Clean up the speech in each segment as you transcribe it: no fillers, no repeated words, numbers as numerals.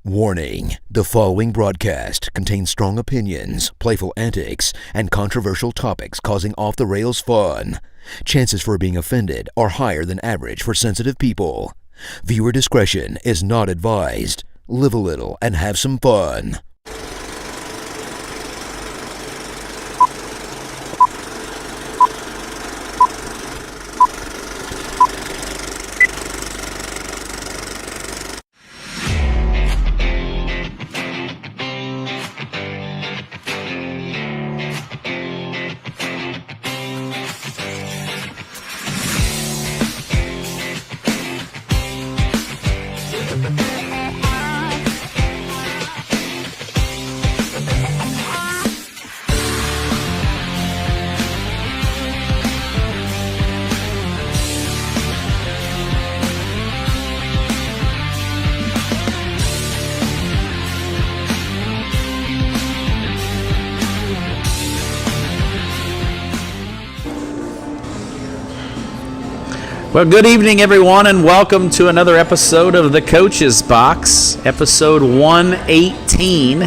Warning, the following broadcast contains strong opinions, playful antics, and controversial topics causing off-the-rails fun. Chances for being offended are higher than average for sensitive people. Viewer discretion is not advised. Live a little and have some fun. Well, good evening, everyone, and welcome to another episode of The Coach's Box, episode 118.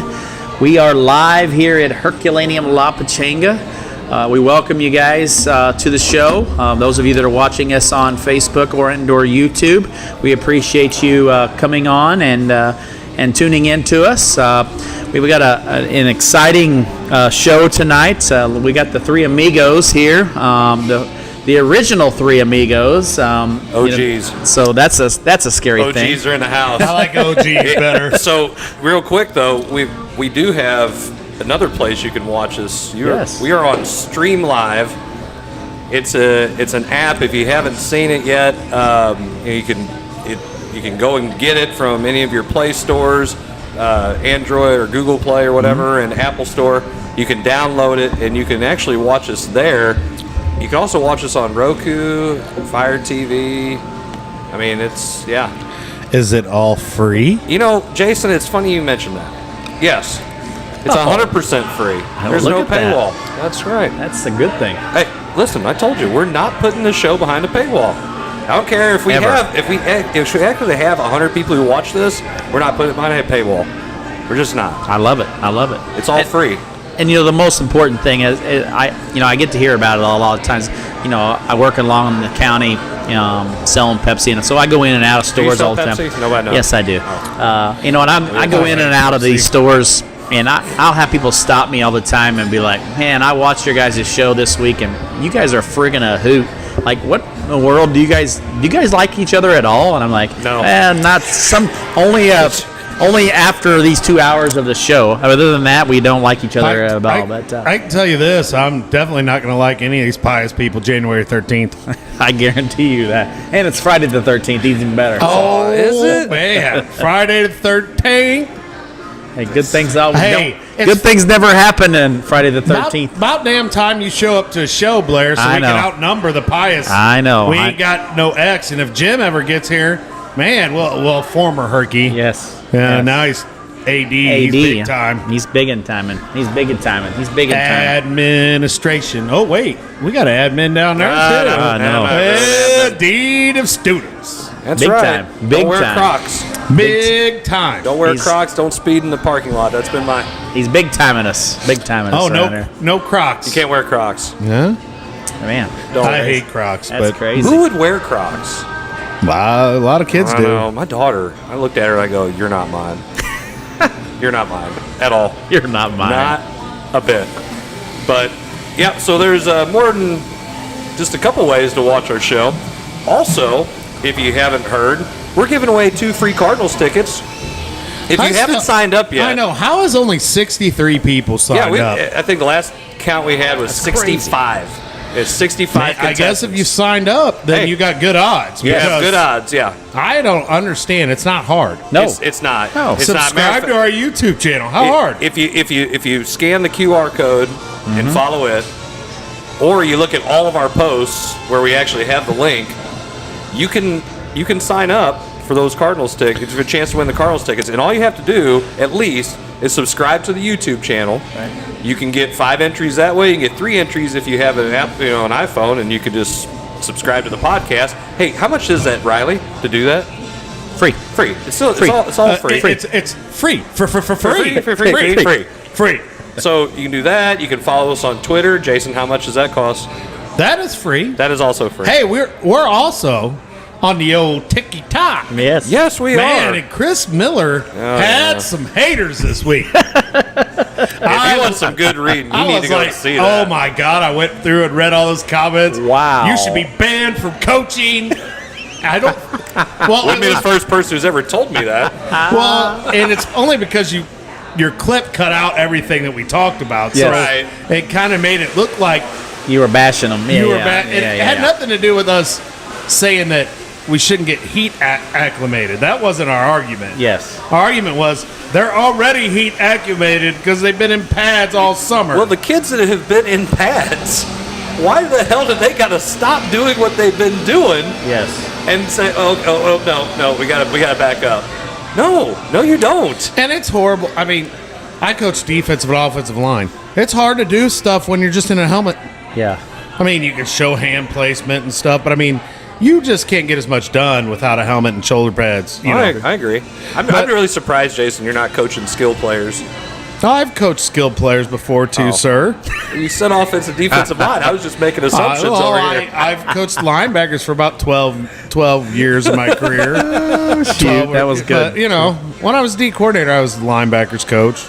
We are live here at Herculaneum La Pachanga. We welcome you guys to the show. Those of you that are watching us on Facebook or YouTube, we appreciate you coming on and tuning in to us. We've got an exciting show tonight. We got the three amigos here. The original three amigos. OGs. So that's a scary thing. OGs are in the house. I like OGs better. So real quick though, we do have another place you can watch us. Yes. We are on Stream Live. It's an app. If you haven't seen it yet, you can go and get it from any of your Play stores, Android or Google Play or whatever, and Apple Store. You can download it and you can actually watch us there. You can also watch us on Roku, Fire TV. I mean, Is it all free? You know, Jason, it's funny you mentioned that. Yes. It's 100% free. There's no paywall. That's right. That's a good thing. Hey, listen, I told you, we're not putting the show behind a paywall. I don't care if we actually have 100 people who watch this, we're not putting it behind a paywall. We're just not. I love it. It's all free. And the most important thing is, I get to hear about it a lot of times. I work along in the county, selling Pepsi, and so I go in and out of stores all the time. Pepsi? Nobody knows. Yes, I do. Oh. And I go in and out of these stores, and I'll have people stop me all the time and be like, "Man, I watched your guys' show this week, and you guys are friggin' a hoot. Like, what in the world do you guys like each other at all?" And I'm like, "No, not some only after these 2 hours of the show. Other than that, we don't like each other at all." But I can tell you this: I'm definitely not going to like any of these pious people January 13th. I guarantee you that. And it's Friday the 13th, even better. Oh, is it? Man, Friday the 13th. Hey, good things always Hey, good things never happen on Friday the 13th. About damn time you show up to a show, Blair, so I we know. can outnumber the pious. I know. We ain't got no X, and if Jim ever gets here, man, well, former Herky. Yes. Yeah, yes. now he's AD. He's big time. He's big in timing. He's big in timing. Administration. Oh, wait. We got an admin down there, too. I know. Dean of Students. That's Big right. time. Big Don't wear time. Crocs. Big time. Don't wear Crocs. Don't speed in the parking lot. That's been my... He's big timing us. Big timing us. Oh, around here. no Crocs. You can't wear Crocs. Huh? Man, I hate Crocs. that's but crazy. Who would wear Crocs? A lot of kids I do. don't know. My daughter, I looked at her and I go, "You're not mine. You're not mine at all. You're not mine. Not a bit." But, yeah, so there's more than just a couple ways to watch our show. Also, if you haven't heard, we're giving away 2 free Cardinals tickets. If you haven't signed up yet. I know. How is only 63 people signed up? I think the last count we had was 65. Crazy. It's 65 I guess if you signed up, then you got good odds. You have good odds, yeah. I don't understand. It's not hard. No. It's not. No. It's Subscribe not. to our YouTube channel. How hard? If you scan the QR code and follow it, or you look at all of our posts where we actually have the link, you can sign up for those Cardinals tickets, for a chance to win the Cardinals tickets. And all you have to do, at least, is subscribe to the YouTube channel. Right. You can get 5 entries that way. You can get 3 entries if you have an app, an iPhone, and you can just subscribe to the podcast. Hey, how much is that, Riley, to do that? Free. It's still free. It's all free. It's free. Free. So you can do that. You can follow us on Twitter. Jason, how much does that cost? That is free. That is also free. Hey, we're also on the old TikTok. Yes, we Man, are. and Chris Miller had some haters this week. If you want some good reading, you need to go see that. Oh my God! I went through and read all those comments. Wow. You should be banned from coaching. I don't. Well, Wouldn't be the first person who's ever told me that. Well, and it's only because your clip cut out everything that we talked about. So Right. it kind of made it look like You were bashing them. you were bad. It had nothing to do with us saying that we shouldn't get heat acclimated. That wasn't our argument. Yes. Our argument was they're already heat acclimated because they've been in pads all summer. Well, the kids that have been in pads, why the hell did they got to stop doing what they've been doing Yes. and say, oh no, we gotta back up. No, you don't. And it's horrible. I mean, I coach defensive and offensive line. It's hard to do stuff when you're just in a helmet. Yeah. I mean, you can show hand placement and stuff, but I mean, you just can't get as much done without a helmet and shoulder pads. You know. I agree. I'm really surprised, Jason, you're not coaching skill players. I've coached skilled players before too, sir. You said offensive, defensive line. I was just making assumptions over here. I've coached linebackers for about 12 years of my career. That was good. But, when I was D coordinator, I was the linebackers coach.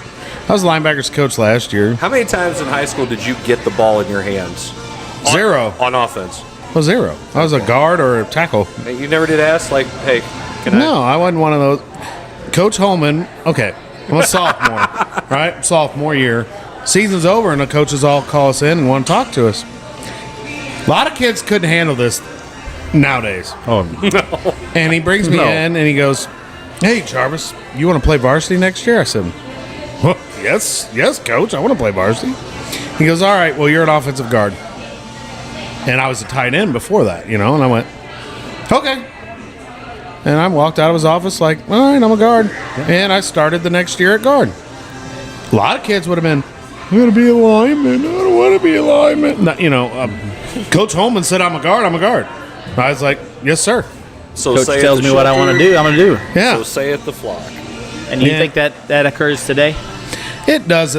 I was the linebackers coach last year. How many times in high school did you get the ball in your hands? Zero. On offense. Well, zero. I was a guard or a tackle. You never did ask, like, hey, can No, I wasn't one of those. Coach Holman, okay, I'm a sophomore, right? Sophomore year. Season's over, and the coaches all call us in and want to talk to us. A lot of kids couldn't handle this nowadays. Oh, And he brings me in, and he goes, hey, Jarvis, you want to play varsity next year? I said, well, yes, coach, I want to play varsity. He goes, all right, well, you're an offensive guard. And I was a tight end before that, and I went, okay. And I walked out of his office like, all right, I'm a guard. Yeah. And I started the next year at guard. A lot of kids would have been, I'm going to be a lineman. I don't want to be a lineman. No, Coach Holman said, I'm a guard. I was like, yes, sir. So Coach tells me what I want to do, I'm going to do. Yeah. So say it the flock. And you think that occurs today? It does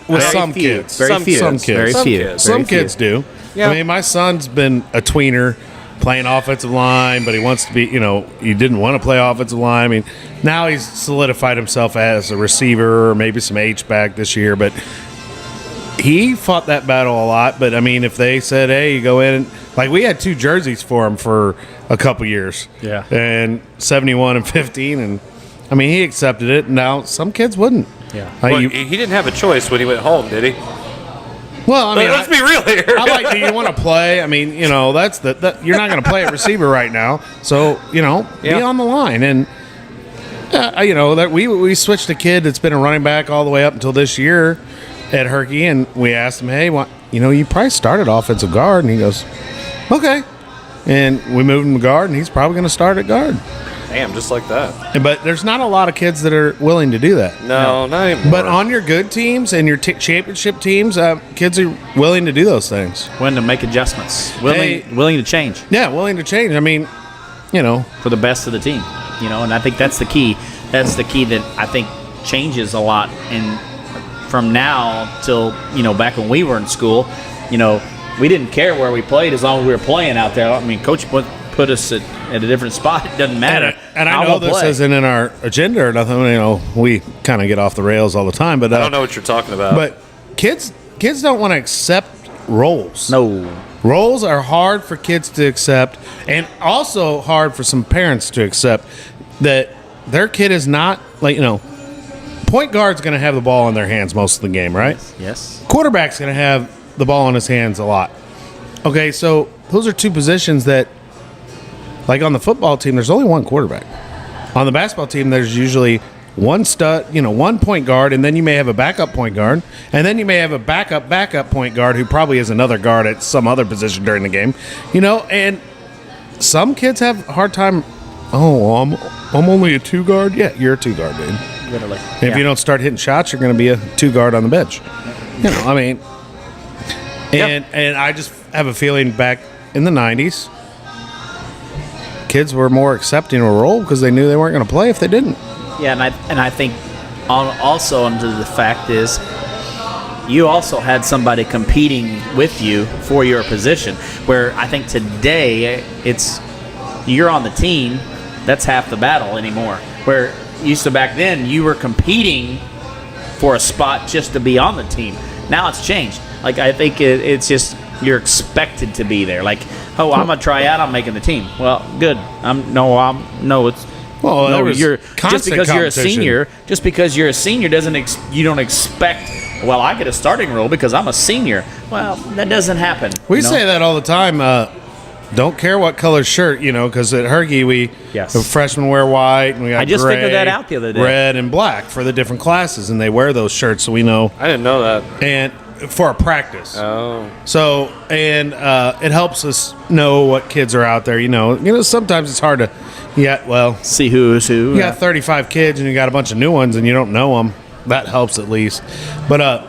with some kids. Very few. Some kids. Some kids do. Yeah. I mean, my son's been a tweener playing offensive line, but he wants to be, he didn't want to play offensive line. I mean, now he's solidified himself as a receiver or maybe some H-back this year, but he fought that battle a lot. But, I mean, if they said, hey, you go in, and, like we had 2 jerseys for him for a couple years. Yeah. And 71 and 15, and, I mean, he accepted it. Now, some kids wouldn't. Yeah. Well, he didn't have a choice when he went home, did he? Well, I mean, let's be real here. I like, do you want to play? I mean, that's you're not going to play at receiver right now. So, be on the line. And, that we switched a kid that's been a running back all the way up until this year at Herky. And we asked him, hey, you probably started offensive guard. And he goes, okay. And we moved him to guard, and he's probably going to start at guard. Damn, just like that. But there's not a lot of kids that are willing to do that. No, not anymore. But on your good teams and your championship teams, kids are willing to do those things. Willing to make adjustments. Willing to change. Yeah, willing to change. I mean, for the best of the team. And I think that's the key. That's the key that I think changes a lot. And from now till, back when we were in school, we didn't care where we played as long as we were playing out there. I mean, Coach put us at a different spot. It doesn't matter. And I know this isn't in our agenda or nothing. We kind of get off the rails all the time. But I don't know what you're talking about. But kids don't want to accept roles. No. Roles are hard for kids to accept, and also hard for some parents to accept that their kid is not point guard's going to have the ball in their hands most of the game, right? Yes. Quarterback's going to have the ball in his hands a lot. Okay, so those are 2 positions that, like on the football team, there's only 1 quarterback. On the basketball team, there's usually 1 stud, 1 point guard, and then you may have a backup point guard, and then you may have a backup point guard who probably is another guard at some other position during the game. And some kids have a hard time. Oh, I'm only a 2 guard. Yeah, you're a 2 guard, dude. Literally. If you don't start hitting shots, you're going to be a 2 guard on the bench. I mean, and I just have a feeling back in the 90s, kids were more accepting of a role because they knew they weren't going to play if they didn't. Yeah, and I think also under the fact is you also had somebody competing with you for your position, where I think today it's you're on the team, that's half the battle anymore. Where used to back then you were competing for a spot just to be on the team. Now it's changed. Like I think it's just you're expected to be there. Like, oh, I'm gonna try out. I'm making the team. Well, good. You're just because you're a senior. Just because you're a senior you don't expect. Well, I get a starting role because I'm a senior. Well, that doesn't happen. We say that all the time. Don't care what color shirt, because at Hergy the freshmen wear white, and we got I just gray, figured that out the other day. Red and black for the different classes, and they wear those shirts, so we know. I didn't know that. And for a practice. Oh. So it helps us know what kids are out there. Sometimes it's hard to. See who's who. You got 35 kids, and you got a bunch of new ones, and you don't know them. That helps at least. But I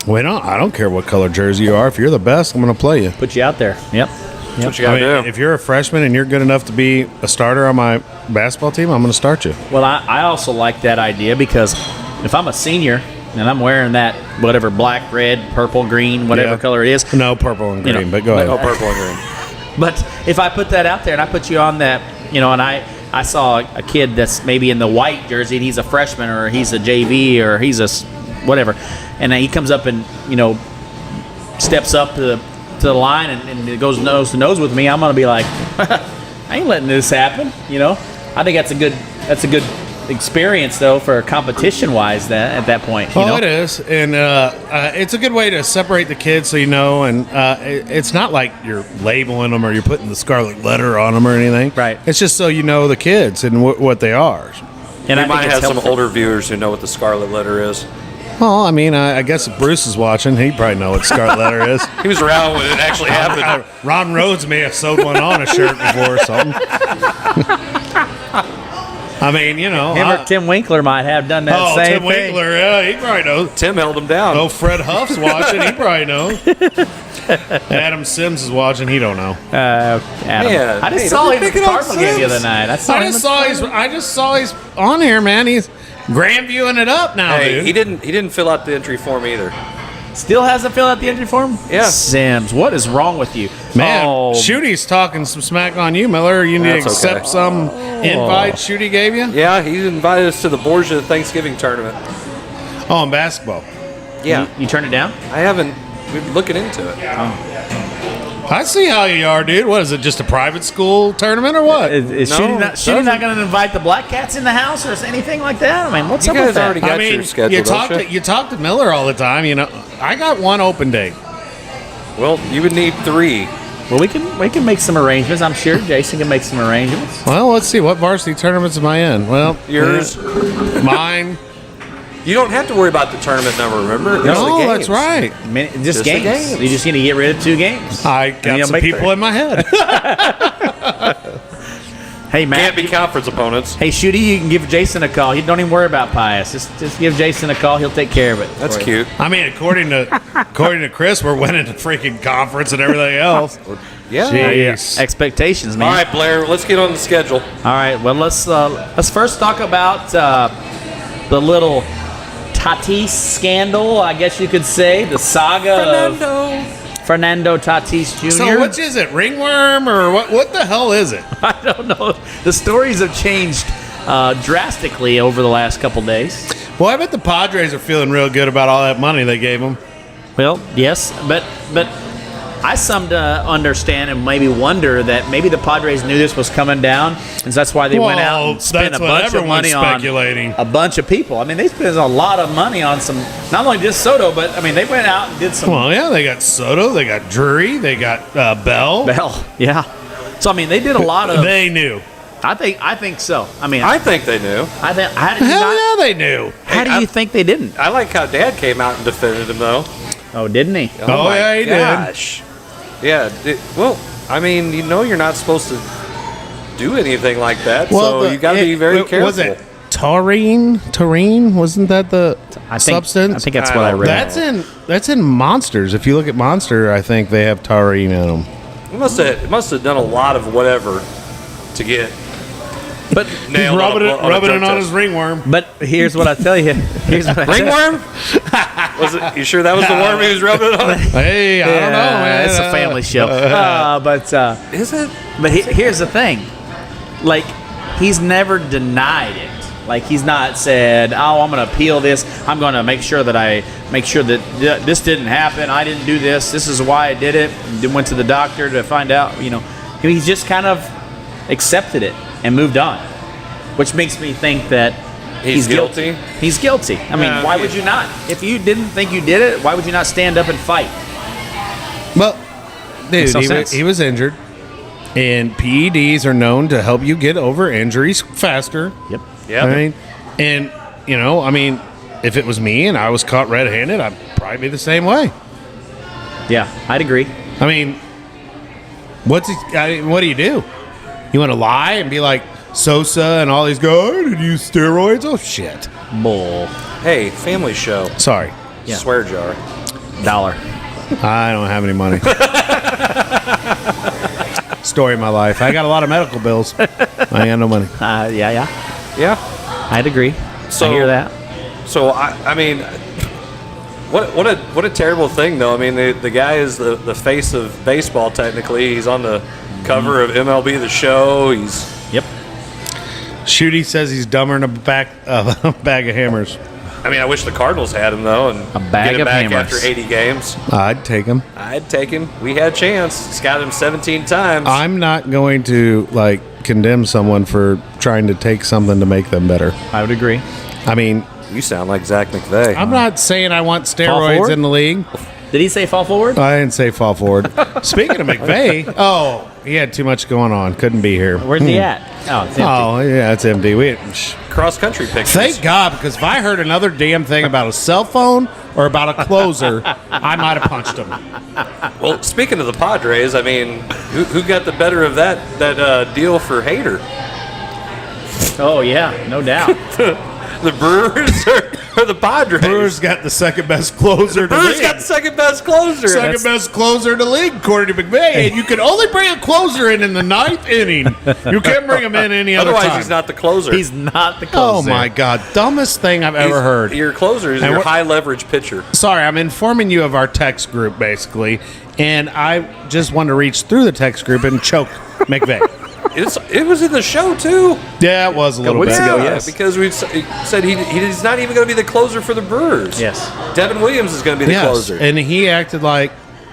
don't care what color jersey you are. If you're the best, I'm going to play you. Put you out there. Yep. That's what you got to do. If you're a freshman and you're good enough to be a starter on my basketball team, I'm going to start you. Well, I also like that idea because if I'm a senior and I'm wearing that whatever black, red, purple, green, whatever color it is. No, purple and green, but go ahead. No, purple and green. But if I put that out there and I put you on that, and I saw a kid that's maybe in the white jersey and he's a freshman or he's a JV or he's a whatever, and he comes up and, steps up to the line and goes nose to nose with me, I'm gonna be like, I ain't letting this happen. I think that's a good experience though for competition wise at that point. It is, and it's a good way to separate the kids, so and it's not like you're labeling them or you're putting the scarlet letter on them or anything. Right. It's just so the kids and what they are. And we might have some older viewers who know what the scarlet letter is. Well, I guess if Bruce is watching, he'd probably know what scarlet letter is. He was around when it actually happened. Ron Rhodes may have sewed one on a shirt before or something. Him or Tim Winkler might have done that same Tim thing. Winkler, yeah, he probably knows. Tim held him down. Oh, Fred Huff's watching, he probably knows. Adam Sims is watching, he don't know. Adam. Yeah, I just saw him at the Cardinal game the other night. I just saw he's on here, man. He's Grandviewing it up now, dude. He didn't fill out the entry form either. Still hasn't filled out the entry form? Yeah. Sims, what is wrong with you? Man, Shooty's talking some smack on you, Miller. You need to accept some invite Shooty gave you? Yeah, he invited us to the Borgia Thanksgiving tournament. Oh, in basketball. Yeah. You turned it down? I haven't. We're looking into it. I see how you are, dude. What is it, just a private school tournament or what? Is Shooty not going to invite the Black Cats in the house or anything like that? What's up with that? Already got your schedule, you talk to Miller all the time. I got one open date. Well, you would need 3. Well, we can make some arrangements. I'm sure Jason can make some arrangements. Well, let's see. What varsity tournaments am I in? Well, yours, mine. You don't have to worry about the tournament number, remember? No, that's right. Just games. You just need to get rid of 2 games. I got some people in my head. Hey, Matt. Can't be conference opponents. Hey, Shooty, you can give Jason a call. Don't even worry about Pius. Just give Jason a call. He'll take care of it. That's cute. According to Chris, we're winning the freaking conference and everything else. Yeah. Jeez. Expectations, man. All right, Blair, let's get on the schedule. All right. Well, let's first talk about the little Tatis scandal, I guess you could say, the saga of Fernando Tatis Jr. So which is it, ringworm or what? What the hell is it? I don't know. The stories have changed drastically over the last couple days. Well, I bet the Padres are feeling real good about all that money they gave them. Well, yes, but I some to understand and maybe wonder that maybe the Padres knew this was coming down, and that's why they went out and spent a bunch of money on a bunch of people. They spent a lot of money on some, not only just Soto, but they went out and did some. Well, yeah, they got Soto, they got Drury, they got Bell. Yeah. So they did a lot of. They knew. I think so. I think they knew. Yeah, they knew. How do you think they didn't? I like how Dad came out and defended him, though. Oh, didn't he? Oh yeah, he did. Yeah, you're not supposed to do anything like that, so you got to be very careful. Was it taurine? Taurine? Wasn't that the substance? I think that's what I read. That's in Monsters. If you look at Monster, I think they have taurine in them. It must have done a lot of whatever to get But nailed rubbing on a it drug on test. his ringworm. but here's what I tell you. Here's what I tell you. Ringworm? Was it? You sure that was the worm he was rubbing it on? Hey, I don't know, man. It's a family show. Is it? But here's the thing. Like, he's never denied it. Like, he's not said, oh, I'm going to appeal this. I'm going to make sure that this didn't happen. I didn't do this. This is why I did it. Then went to the doctor to find out, He's just kind of accepted it and moved on, which makes me think that He's guilty? He's guilty. I mean, why would you not? If you didn't think you did it, why would you not stand up and fight? Well, dude, Makes no sense. he was injured, and PEDs are known to help you get over injuries faster. Yep. Yeah. I mean, and if it was me and I was caught red-handed, I'd probably be the same way. Yeah, I'd agree. I mean, what do you do? You want to lie and be like Sosa and all these guys? Did you use steroids? Oh shit! Bull. Hey, family show. Sorry, Yeah. Swear jar. $1. I don't have any money. Story of my life. I got a lot of medical bills. I ain't got no money. Yeah. Yeah. I'd agree. So- I hear that. So I mean, what a terrible thing though. I mean, the guy is the face of baseball. Technically, he's on the cover of MLB The Show. He's Yep. Shooty says he's dumber than a bag of hammers. I mean, I wish the Cardinals had him though, and A bag get him of back hammers. after 80 games. I'd take him. I'd take him. We had a chance. He's got him 17 times. I'm not going to condemn someone for trying to take something to make them better. I would agree. I mean, You sound like Zac McVey. I'm not saying I want steroids forward? in the league. Did he say fall forward? I didn't say fall forward. Speaking of McVay, he had too much going on. Couldn't be here. Where's he at? Oh, it's empty. Oh, yeah, it's empty. Cross country pictures. Thank God, because if I heard another damn thing about a cell phone or about a closer, I might have punched him. Well, speaking of the Padres, I mean, who got the better of that deal for Hader? Oh, yeah, no doubt. The Brewers or the Padres? Brewers got the second best closer to Brewers league. got the second best closer. Second best closer in the league, according to McVay. And you can only bring a closer in the ninth inning. You can't bring him in any other Otherwise, time. he's not the closer. He's not the Oh, closer. my God. Dumbest thing I've ever heard. Your closer is And your what- high leverage pitcher. Sorry, I'm informing you of our text group, basically. And I just want to reach through the text group and choke McVay. It was in the show, too. Yeah, it was a little weeks bit. ago, Yeah, yes. because we said he's not even going to be the closer for the Brewers. Yes, Devin Williams is going to be the Yes, closer. and he acted like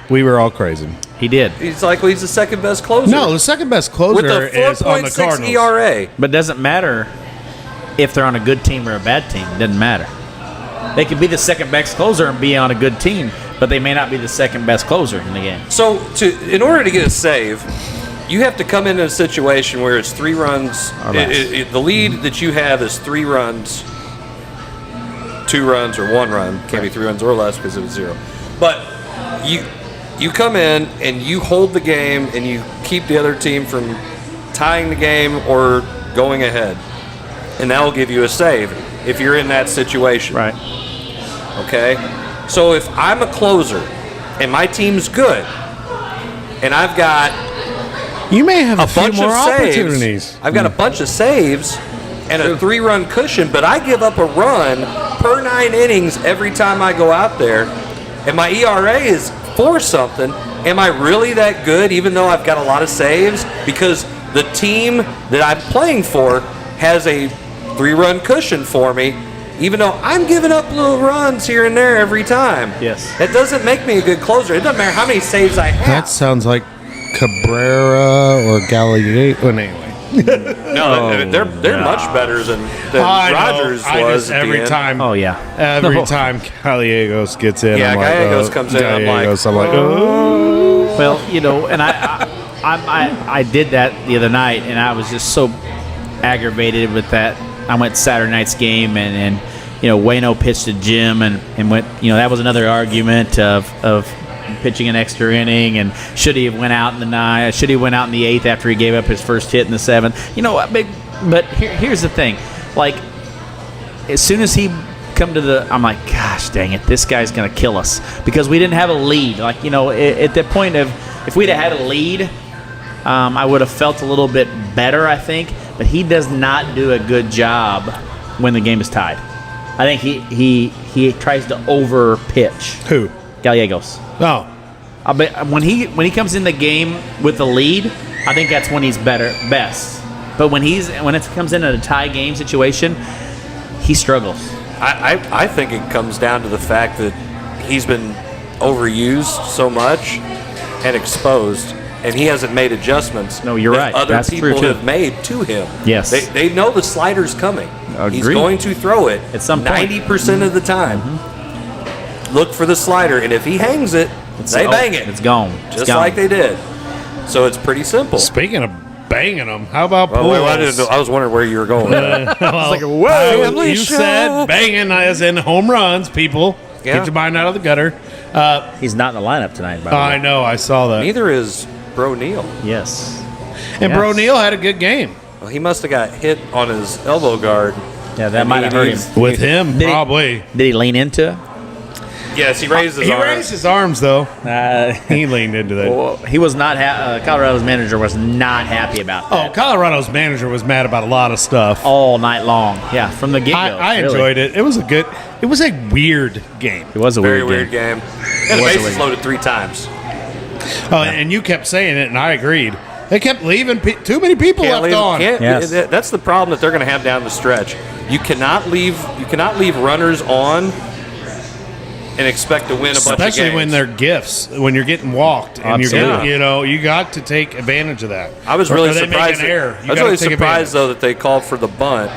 we were all crazy. he did. He's like, well, he's the second best closer. No, the second best with closer a is on the 4.6 Cardinals. ERA. But it doesn't matter if they're on a good team or a bad team. It doesn't matter. They could be the second best closer and be on a good team, but they may not be the second best closer in the game. So, in order to get a save, you have to come into a situation where it's 3 runs. Or less. The lead that you have is 3 runs, 2 runs, or 1 run. Can't be 3 runs or less because it was 0. But you come in and you hold the game and you keep the other team from tying the game or going ahead, and that will give you a save if you're in that situation. Right. Okay? So if I'm a closer and my team's good and I've got You may have a, a few bunch more of saves, opportunities. I've got a bunch of saves and a 3-run cushion, but I give up a run per 9 innings every time I go out there, and my ERA is 4-something. Am I really that good even though I've got a lot of saves? Because the team that I'm playing for has a 3-run cushion for me, even though I'm giving up little runs here and there every time. Yes. That doesn't make me a good closer. It doesn't matter how many saves I have. That sounds like Cabrera or Gallagher. Well, anyway. No, they're much better than Rogers was at the every end. time. Oh, yeah. Every time Gallegos gets in, Yeah, I'm like, Gallegos comes in, I'm like, oh. Well, and I did that the other night, and I was just so aggravated with that. I went Saturday night's game, and Wayno pitched to Jim, and went. That was another argument of pitching an extra inning, and should he have went out in the 9th? Should he have went out in the 8th after he gave up his first hit in the 7th? But here's the thing, like as soon as he come to I'm like, gosh dang it, this guy's gonna kill us because we didn't have a lead. Like at that point of if we'd have had a lead, I would have felt a little bit better, I think. But he does not do a good job when the game is tied. I think he tries to over pitch. Who? Gallegos. Oh. I bet when he comes in the game with the lead, I think that's when he's best. But when it comes in a tie game situation, he struggles. I think it comes down to the fact that he's been overused so much and exposed, and he hasn't made adjustments. No, you're right. Other That's people true, too. have made to him. Yes. They know the slider's coming. Agreed. He's going to throw it At some point. 90% of the time. Look for the slider, and if he hangs it, they bang it. It's gone. Just like they did. So it's pretty simple. Speaking of banging them, how about Well, Pujols? I was wondering where you were going with that. Whoa, you said banging as in home runs, people. Yeah. Get your mind out of the gutter. He's not in the lineup tonight, by the way. I know, I saw that. Neither is Bro Neal. Yes. And Bro Neal had a good game. Well, he must have got hit on his elbow guard. Yeah, that might have hurt him. With him, Did he- probably. Did he lean into it? Yes, he raised his He arm. raised his arms, though. He leaned into that. Well, he was not. Colorado's manager was not happy about Oh, that. Colorado's manager was mad about a lot of stuff. All night long. Yeah, from the get-go. I enjoyed it. It was a weird game. It was a Very weird weird game. game. And the was a bases weird loaded 3 times. Oh, and you kept saying it, and I agreed. They kept leaving too many people left on. Yes. That's the problem that they're going to have down the stretch. You cannot leave runners on and expect to win a bunch of games. Especially when they're gifts, when you're getting walked, and Absolutely. you got to take advantage of that. I was Or really they make surprised. an error. I You was gotta really take surprised advantage. though that they called for the bunt.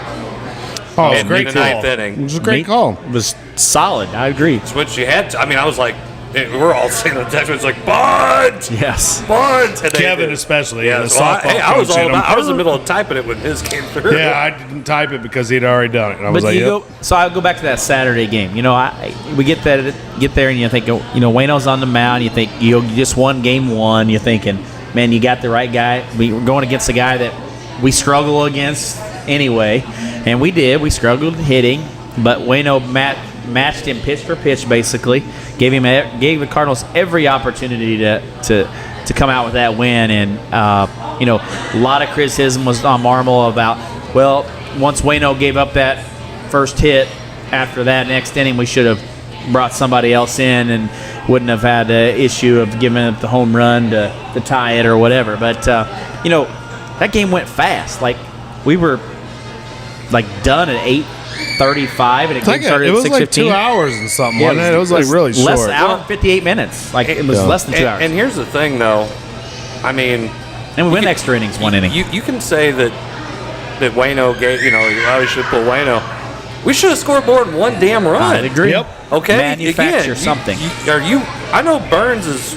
Oh, it was a in great the call. ninth inning. It was a great call. It was solid. I agree. Which you had. I mean, I was like, we're all saying the text. It's like bunt, Yes. bunt. And they Kevin did. especially. Yeah. the So I softball was coach all hit him. about. I was in the middle of typing it when his came through. Yeah, I didn't type it because he'd already done it. And I was But like, you yep. so I'll go back to that Saturday game. We get there and you think, Waino's on the mound. You think you just won game 1. You're thinking, man, you got the right guy. We're going against a guy that we struggle against anyway, and we did. We struggled hitting, but Waino matched him pitch for pitch, basically. Gave the Cardinals every opportunity to come out with that win, and a lot of criticism was on Marmol about, well, once Waino gave up that first hit, after that next inning we should have brought somebody else in and wouldn't have had the issue of giving up the home run to tie it or whatever. But that game went fast. Like, we were done at 8:35, and It's like started it at was 6:15. like 2 hours and something. Wasn't it? It was like really short. Less hour and 58 minutes. Like, it was less than 2 hours. And here's the thing, though. I mean, And we went extra innings, 1 inning. You can say that Waino gave, you probably should pull Waino. We should have scored more than 1 damn run. I agree. Yep. Okay, Manufacture again, something. I know Burns is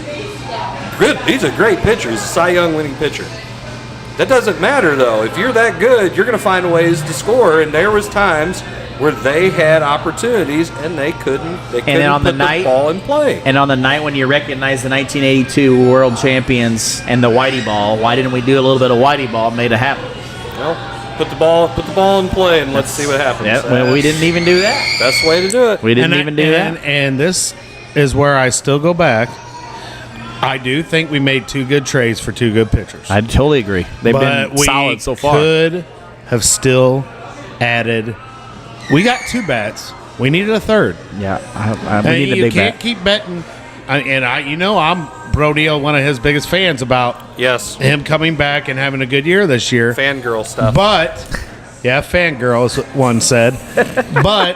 good. He's a great pitcher. He's a Cy Young winning pitcher. That doesn't matter, though. If you're that good, you're going to find ways to score. And there was times where they had opportunities and they couldn't. They couldn't then on put the night- ball in play. And on the night when you recognize the 1982 world champions and the Whitey ball, why didn't we do a little bit of Whitey ball and made it happen? Well, put the ball in play and let's see what happens. Yeah, well, we didn't even do that. Best way to do it. We didn't even do that. And this is where I still go back. I do think we made 2 good trades for 2 good pitchers. I totally agree. They've but been solid so far. Could have still added. We got 2 bats. We needed a 3rd. Yeah, we And need a you big can't bat. keep betting. I'm Bro Neal, one of his biggest fans about Yes. him coming back and having a good year this year. Fangirl stuff. But, yeah, fangirl, as one said. But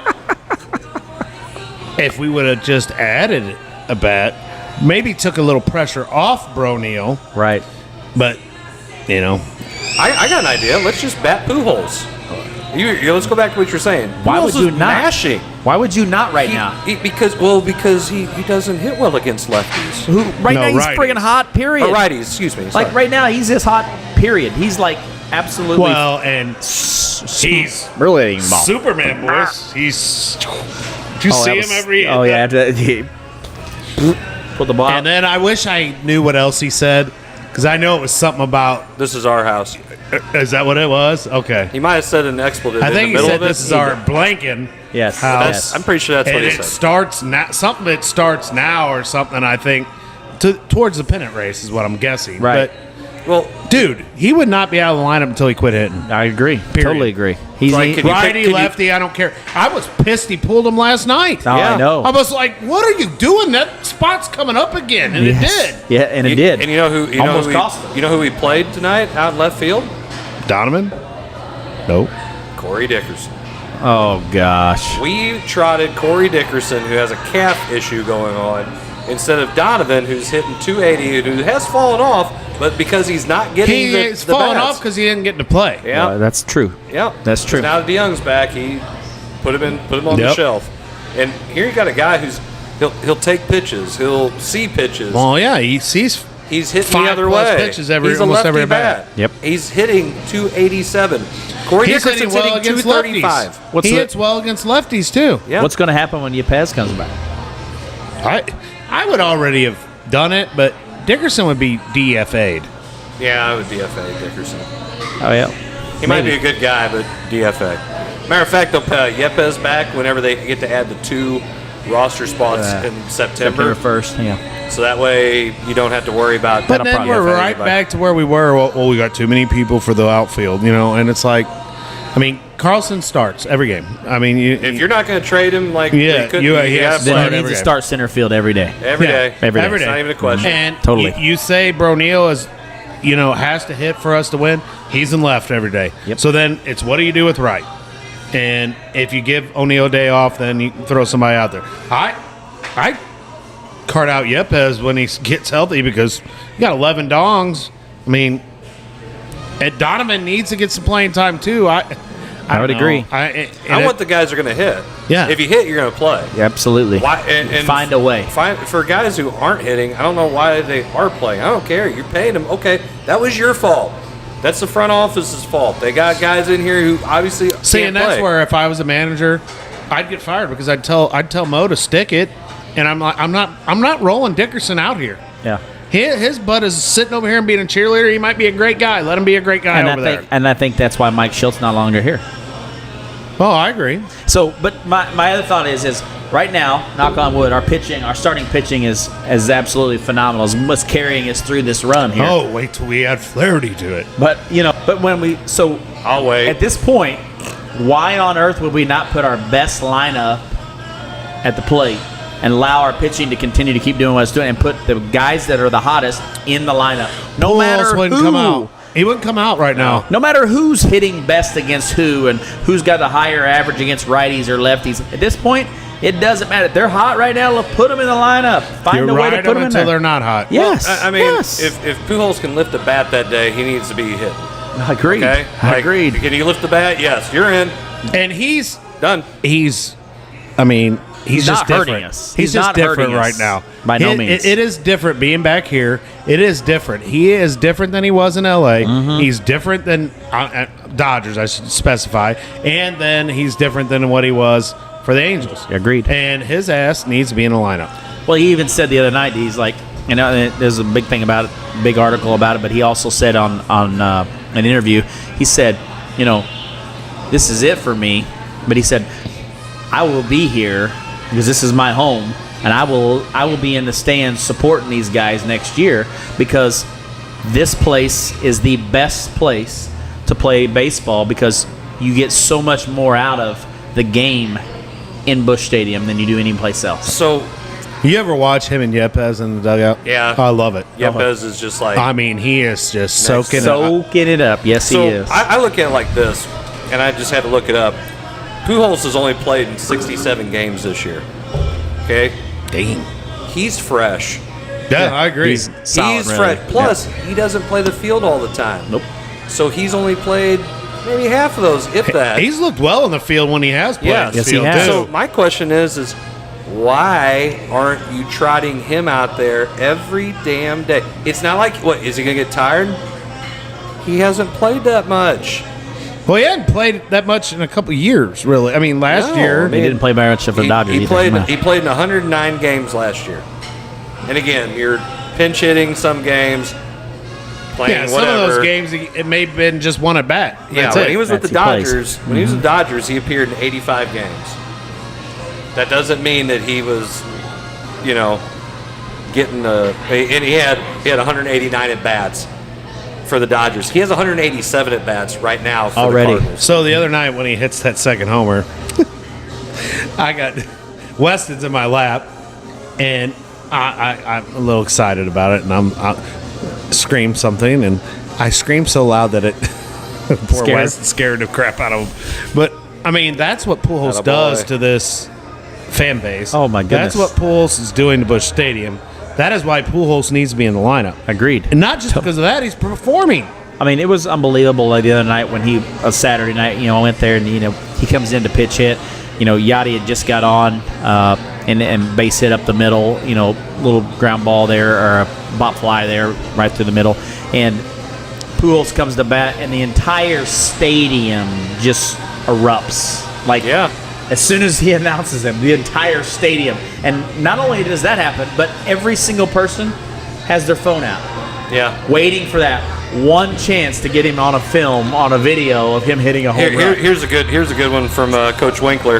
if we would have just added a bat, maybe took a little pressure off Bro Neal. Right. But, I got an idea. Let's just bat Pujols. Let's go back to what you're saying. Why Pujols would you is not? mashing. Why would you not right now? Because he doesn't hit well against lefties. Right No, now he's righties. friggin' hot, period. Or righties, excuse me. Like, right now he's just hot, period. He's like absolutely well, and he's really hitting ball. Superman, boys. He's. Did you see him every? Oh, yeah. Put the ball And then I wish I knew what else he said, because I know it was something about. This is our house. Is that what it was? Okay. He might have said an expletive I in think the he middle said of it. this is our blanking Yes. house. Yes. I'm pretty sure that's what And he it said. starts now. Something that starts now or something. I think towards the pennant race is what I'm guessing. Right. Well, Dude, he would not be out of the lineup until he quit hitting. I agree. Totally agree. He's Like, can you- Righty, lefty, I don't care. I was pissed he pulled him last night. Oh, Yeah. I know. I was like, what are you doing? That spot's coming up again. And Yes. it did. Yeah, and it did. And you know who? Almost cost him. You know who he played tonight out in left field? Donovan? Nope. Corey Dickerson. Oh gosh. We trotted Corey Dickerson, who has a calf issue going on, instead of Donovan, who's hitting 280 and who has fallen off, but because he's not getting He's the falling bats. off because he didn't get to play. Yeah, Well, that's true. yeah, That's true. Now that DeYoung's back, he put him on the Yep. shelf. And here you got a guy who's he'll take pitches, he'll see pitches. Well, yeah, he sees. He's hitting the 5+ other way. pitches He's a almost lefty every bat. Yep. He's hitting 287. Corey He's Dickerson's hitting well hitting against 235. lefties. He hits well against lefties, too. Yeah. What's going to happen when Yepez comes back? I would already have done it, but Dickerson would be DFA'd. Yeah, I would DFA Dickerson. Oh yeah. He might be a good guy, but DFA. Matter of fact, they'll put Yepez back whenever they get to add the 2 roster spots in September. September 1st. Yeah. So that way you don't have to worry about. But then we're right back to where we were. Well, we got too many people for the outfield, and it's like, I mean, Carlson starts every game. I mean, If you're not going to trade him, like Yeah, you could, he you has gotta Then play he every needs to game. start center field every day. every Yeah. day. Every day. It's not even a question. And Totally. you say Bronil is, has to hit for us to win. He's in left every day. Yep. So then it's what do you do with right? And if you give O'Neill a day off, then you throw somebody out there. I cart out Yepez when he gets healthy because you got 11 dongs. I mean, and Donovan needs to get some playing time too. I would don't know. agree. I want the guys who are going to hit. Yeah. If you hit, you're going to play. Yeah, absolutely. Why? And Find a way. For guys who aren't hitting, I don't know why they are playing. I don't care. You're paying them. Okay, that was your fault. That's the front office's fault. They got guys in here who obviously See, can't and that's play. where if I was a manager, I'd get fired because I'd tell Mo to stick it, and I'm like, I'm not rolling Dickerson out here. Yeah. His butt is sitting over here and being a cheerleader. He might be a great guy. Let him be a great guy over there. And I think that's why Mike Schilt's no longer here. Oh, I agree. So, but my other thought is right now, knock on wood, our starting pitching is absolutely phenomenal. It's what's carrying us through this run here. Oh, wait till we add Flaherty to it. But when I'll wait. at this point, why on earth would we not put our best lineup at the plate and allow our pitching to continue to keep doing what it's doing and put the guys that are the hottest in the lineup? No matter wouldn't who. come out. He wouldn't come out right now. No matter who's hitting best against who and who's got a higher average against righties or lefties, at this point, it doesn't matter. If they're hot right now, let's put them in the lineup. Find You're a way to right put them in until there. they're not hot. Yes. I mean, yes. if Pujols can lift the bat that day, he needs to be hit. Agreed. Okay, Agreed. Can he lift the bat? Yes, you're in. And he's Done. He's He's just not hurting different. us. He's He's just not different hurting right us. now. By no means. It is different being back here. It is different. He is different than he was in L.A. Mm-hmm. He's different than Dodgers, I should specify. And then he's different than what he was for the Angels. Agreed. And his ass needs to be in the lineup. Well, he even said the other night, he's like, there's a big thing about it, big article about it, but he also said on an interview, he said, this is it for me. But he said, I will be here because this is my home, and I will be in the stands supporting these guys next year because this place is the best place to play baseball because you get so much more out of the game in Busch Stadium than you do any place else. So, You ever watch him and Yepez in the dugout? Yeah. I love it. Yepez is just like. I mean, he is just soaking it. Soaking it up. Yes, So he is. I look at it like this, and I just had to look it up. Pujols has only played in 67 games this year. Okay? Dang. He's fresh. Yeah, I agree. He's solid, He's really. fresh. Plus, he doesn't play the field all the time. Nope. So he's only played maybe half of those, if that. He's looked well in the field when he has played. Yeah. in the Yes, he field, has. too. So my question is why aren't you trotting him out there every damn day? It's not like, what, is he going to get tired? He hasn't played that much. Well, he hadn't played that much in a couple of years, really. I mean, last No, year. He didn't play very much for the Dodgers He either. played, No. he played in 109 games last year. And again, you're pinch hitting some games, playing Yeah, some whatever. of those games, it may have been just one at bat. Yeah, That's when it. he was with the That's he plays. Dodgers, when he was with the Dodgers, he appeared in 85 games. That doesn't mean that he was, getting and he had 189 at bats. for the Dodgers. He has 187 at bats right now for Already. the Cardinals. So the other night when he hits that second homer, I got Weston's in my lap, and I'm a little excited about it, and I scream something, and I scream so loud that it poor Weston scared the crap out of him. But I mean, that's what Pujols does to this fan base. Oh my goodness, that's what Pujols is doing to Busch Stadium. That is why Pujols needs to be in the lineup. Agreed. And not just because of that, he's performing. I mean, it was unbelievable the other night when a Saturday night, I went there and, he comes in to pitch hit. Yachty had just got on and base hit up the middle, little ground ball there or a bop fly there right through the middle. And Pujols comes to bat and the entire stadium just erupts. As soon as he announces him, the entire stadium. And not only does that happen, but every single person has their phone out. Yeah. Waiting for that one chance to get him on a film, on a video of him hitting a home run. Here's a good one from Coach Winkler.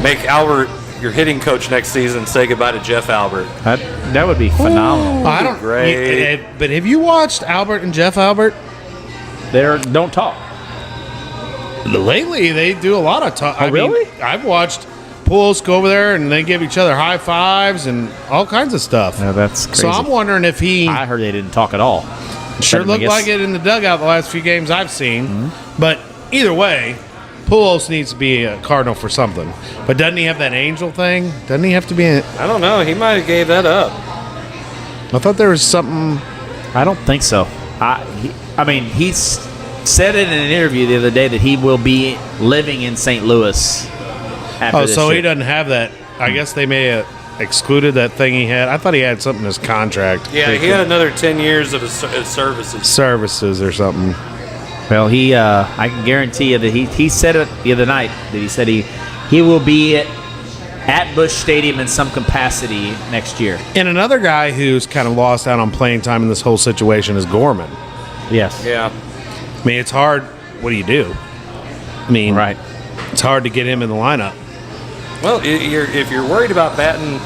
Make Albert your hitting coach next season. Say goodbye to Jeff Albert. That would be phenomenal. I don't. Great. But have you watched Albert and Jeff Albert? They don't talk. Lately, they do a lot of talk. Oh, really? I've watched Pujols go over there and they give each other high fives and all kinds of stuff. No, that's crazy. So I'm wondering if I heard they didn't talk at all. Sure looked like it in the dugout the last few games I've seen. Mm-hmm. But either way, Pujols needs to be a Cardinal for something. But doesn't he have that angel thing? Doesn't he have to be I don't know. He might have gave that up. I thought there was something. I don't think so. He's said it in an interview the other day that he will be living in St. Louis after this year. He doesn't have that. I guess they may have excluded that thing he had. I thought he had something in his contract. Yeah, he had another 10 years of his services. Services or something. Well, I can guarantee you that he said it the other night, that he said he will be at Busch Stadium in some capacity next year. And another guy who's kind of lost out on playing time in this whole situation is Gorman. Yes. Yeah. I mean, it's hard. What do you do? I mean, right. It's hard to get him in the lineup. Well, if you're worried about batting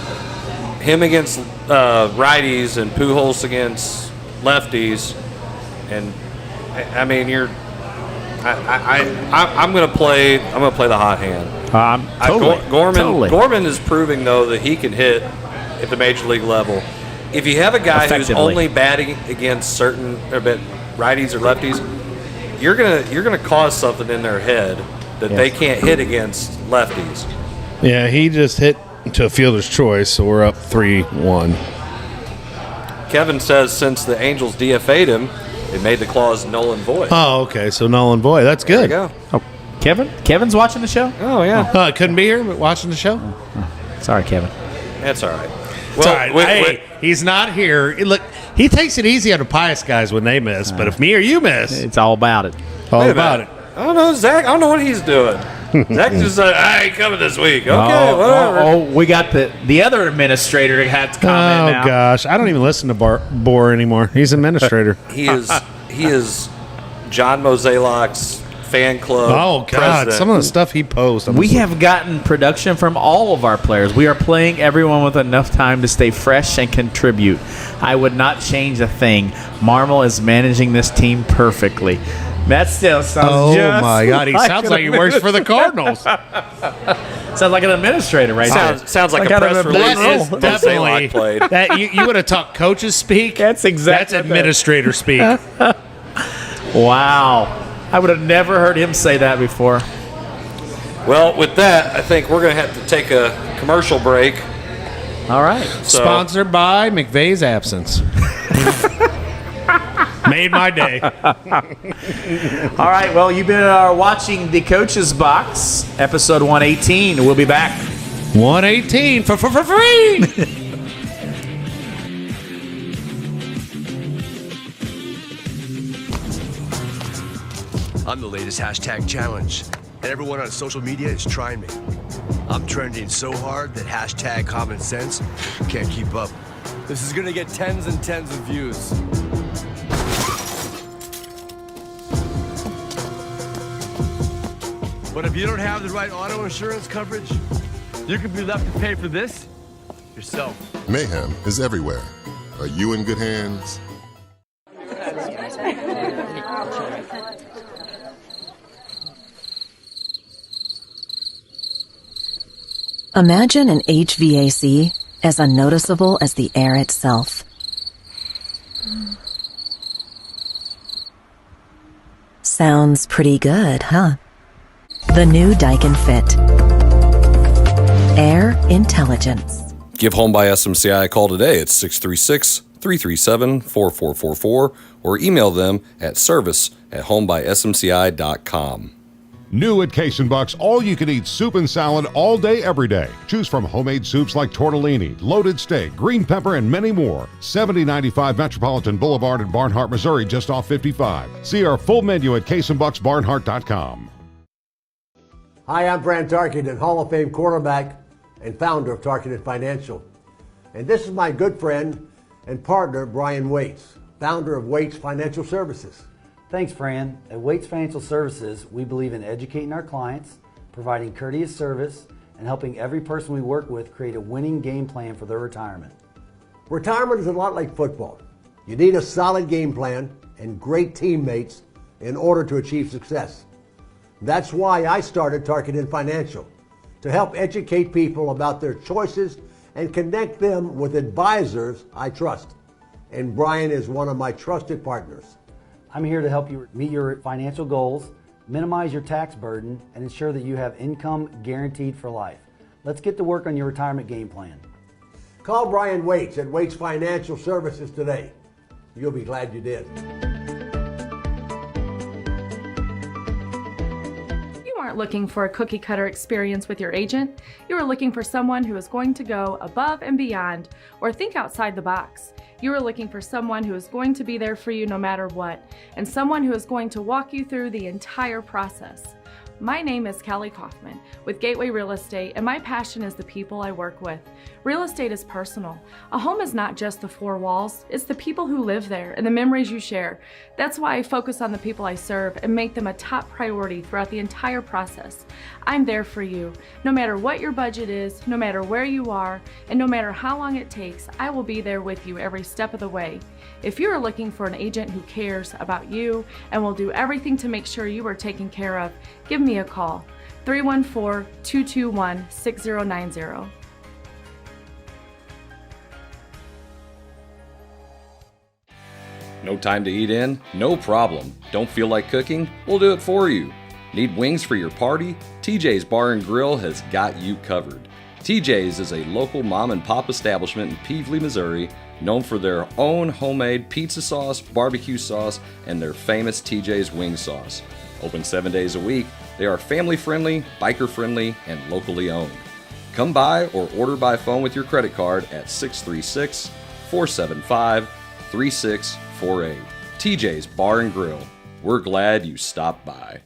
him against righties and Pujols against lefties, and I'm going to play the hot hand. Totally. Gorman is proving though that he can hit at the major league level. If you have a guy who's only batting against certain righties or lefties, you're gonna cause something in their head that they can't hit against lefties. Yeah, he just hit to a fielder's choice, so we're up 3-1. Kevin says since the Angels DFA'd him, it made the clause null and void. Oh, okay, so null and void. That's good. There you go. Oh, Kevin's watching the show? Oh, yeah. Couldn't be here, but watching the show. Sorry, Kevin. That's all right. Well, all right. He's not here. Look, he takes it easy on the Pius guys when they miss, but if me or you miss, it's all about it. All about it. I don't know, Zach. I don't know what he's doing. Zach just said, I ain't coming this week. Okay, whatever. We got the other administrator that had to comment now. Oh, gosh. I don't even listen to Bohr anymore. He's administrator. He is John Mozeliak's fan club. Oh, God. President. Some of the stuff he posts. We have gotten production from all of our players. We are playing everyone with enough time to stay fresh and contribute. I would not change a thing. Marmol is managing this team perfectly. That still sounds Oh, my God. He sounds like he works for the Cardinals. Sounds like an administrator right there. Sounds like a press release. Definitely. That you would have talked coaches speak. That's exactly That's administrator speak. Wow. I would have never heard him say that before. Well, with that, I think we're going to have to take a commercial break. All right. So, sponsored by McVey's absence. Made my day. All right. Well, you've been watching The Coach's Box, episode 118. We'll be back. 118 for free. I'm the latest hashtag challenge, and everyone on social media is trying me. I'm trending so hard that hashtag common sense can't keep up. This is gonna get tens and tens of views. But if you don't have the right auto insurance coverage, you could be left to pay for this yourself. Mayhem is everywhere. Are you in good hands? Imagine an HVAC as unnoticeable as the air itself. Sounds pretty good, huh? The new Daikin Fit. Air intelligence. Give Home by SMCI a call today at 636-337-4444 or email them at service@homebysmci.com. New at Case & Buck's, all-you-can-eat soup and salad all day, every day. Choose from homemade soups like tortellini, loaded steak, green pepper, and many more. 7095 Metropolitan Boulevard in Barnhart, Missouri, just off 55. See our full menu at caseandbucksbarnhart.com. Hi, I'm Fran Tarkenton, Hall of Fame quarterback and founder of Tarkenton Financial. And this is my good friend and partner, Brian Waits, founder of Waits Financial Services. Thanks, Fran. At Waits Financial Services, we believe in educating our clients, providing courteous service, and helping every person we work with create a winning game plan for their retirement. Retirement is a lot like football. You need a solid game plan and great teammates in order to achieve success. That's why I started Tarkenton Financial, to help educate people about their choices and connect them with advisors I trust. And Brian is one of my trusted partners. I'm here to help you meet your financial goals, minimize your tax burden, and ensure that you have income guaranteed for life. Let's get to work on your retirement game plan. Call Brian Waits at Waits Financial Services today. You'll be glad you did. You aren't looking for a cookie cutter experience with your agent. You are looking for someone who is going to go above and beyond or think outside the box. You are looking for someone who is going to be there for you no matter what, and someone who is going to walk you through the entire process. My name is Kelly Kaufman with Gateway Real Estate, and my passion is the people I work with. Real estate is personal. A home is not just the four walls, it's the people who live there and the memories you share. That's why I focus on the people I serve and make them a top priority throughout the entire process. I'm there for you. No matter what your budget is, no matter where you are, and no matter how long it takes, I will be there with you every step of the way. If you are looking for an agent who cares about you and will do everything to make sure you are taken care of, give me a call, 314-221-6090. No time to eat in? No problem. Don't feel like cooking? We'll do it for you. Need wings for your party? TJ's Bar and Grill has got you covered. TJ's is a local mom and pop establishment in Peevely, Missouri, known for their own homemade pizza sauce, barbecue sauce, and their famous TJ's wing sauce. Open 7 days a week, they are family friendly, biker friendly, and locally owned. Come by or order by phone with your credit card at 636-475-3648. TJ's Bar and Grill. We're glad you stopped by.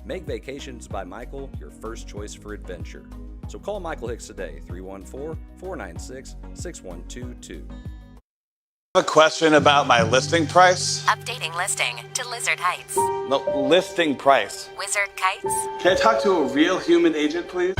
Make Vacations by Michael your first choice for adventure. So call Michael Hicks today, 314-496-6122. A question about my listing price? Updating listing to Lizard Heights. No, listing price. Wizard Kites. Can I talk to a real human agent, please?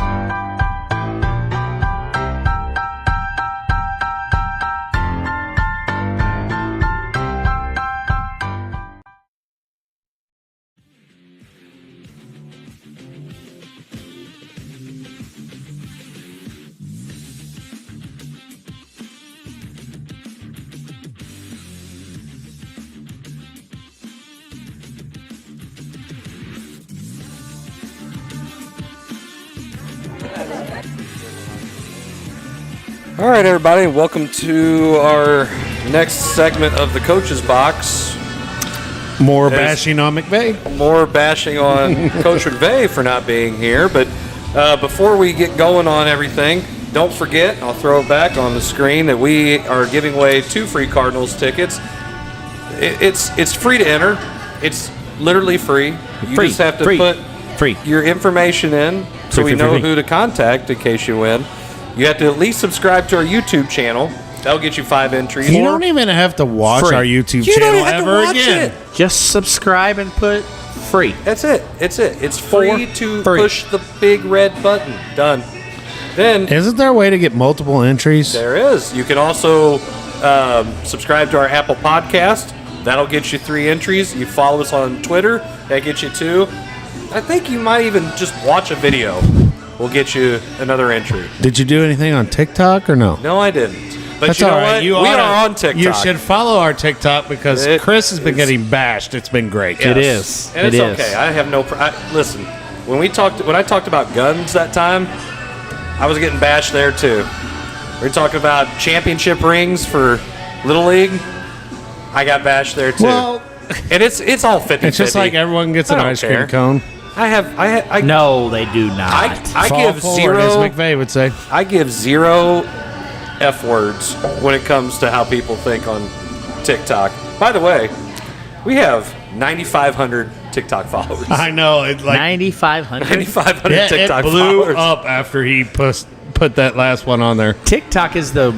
All right, everybody, welcome to our next segment of the Coach's Box. More bashing on McVey. More bashing on Coach McVey for not being here. But before we get going on everything, don't forget, I'll throw it back on the screen, that we are giving away 2 free Cardinals tickets. It's free to enter. It's literally free. You just have to put your information in so we know who to contact in case you win. You have to at least subscribe to our YouTube channel. That'll get you 5 entries. You don't even have to watch Free. our YouTube You don't channel have to ever watch again. it. Just subscribe and put free. That's it. It's free to free. push the big red button. Done. Then Isn't there a way to get multiple entries? there is. You can also subscribe to our Apple Podcast. That'll get you 3 entries. You follow us on Twitter. That gets you 2. I think you might even just watch a video. We'll get you another entry. Did you do anything on TikTok or no? No, I didn't. But That's you know all right. what? You We oughta- are on TikTok. You should follow our TikTok because Chris has been getting bashed. It's been great. It is. And It it's is. okay. I have no. Listen, when I talked about guns that time, I was getting bashed there too. We were talking about championship rings for Little League. I got bashed there too. Well, and it's all 50-50. it's just like everyone gets an I don't ice cream care. cone. I No, they do not. I Fall give forward, as zero. McVey would say. I give 0 F words when it comes to how people think on TikTok. By the way, we have 9,500 TikTok followers. I know. It like 9,500. 9,500 yeah, TikTok it blew followers. up after he put that last one on there. TikTok is the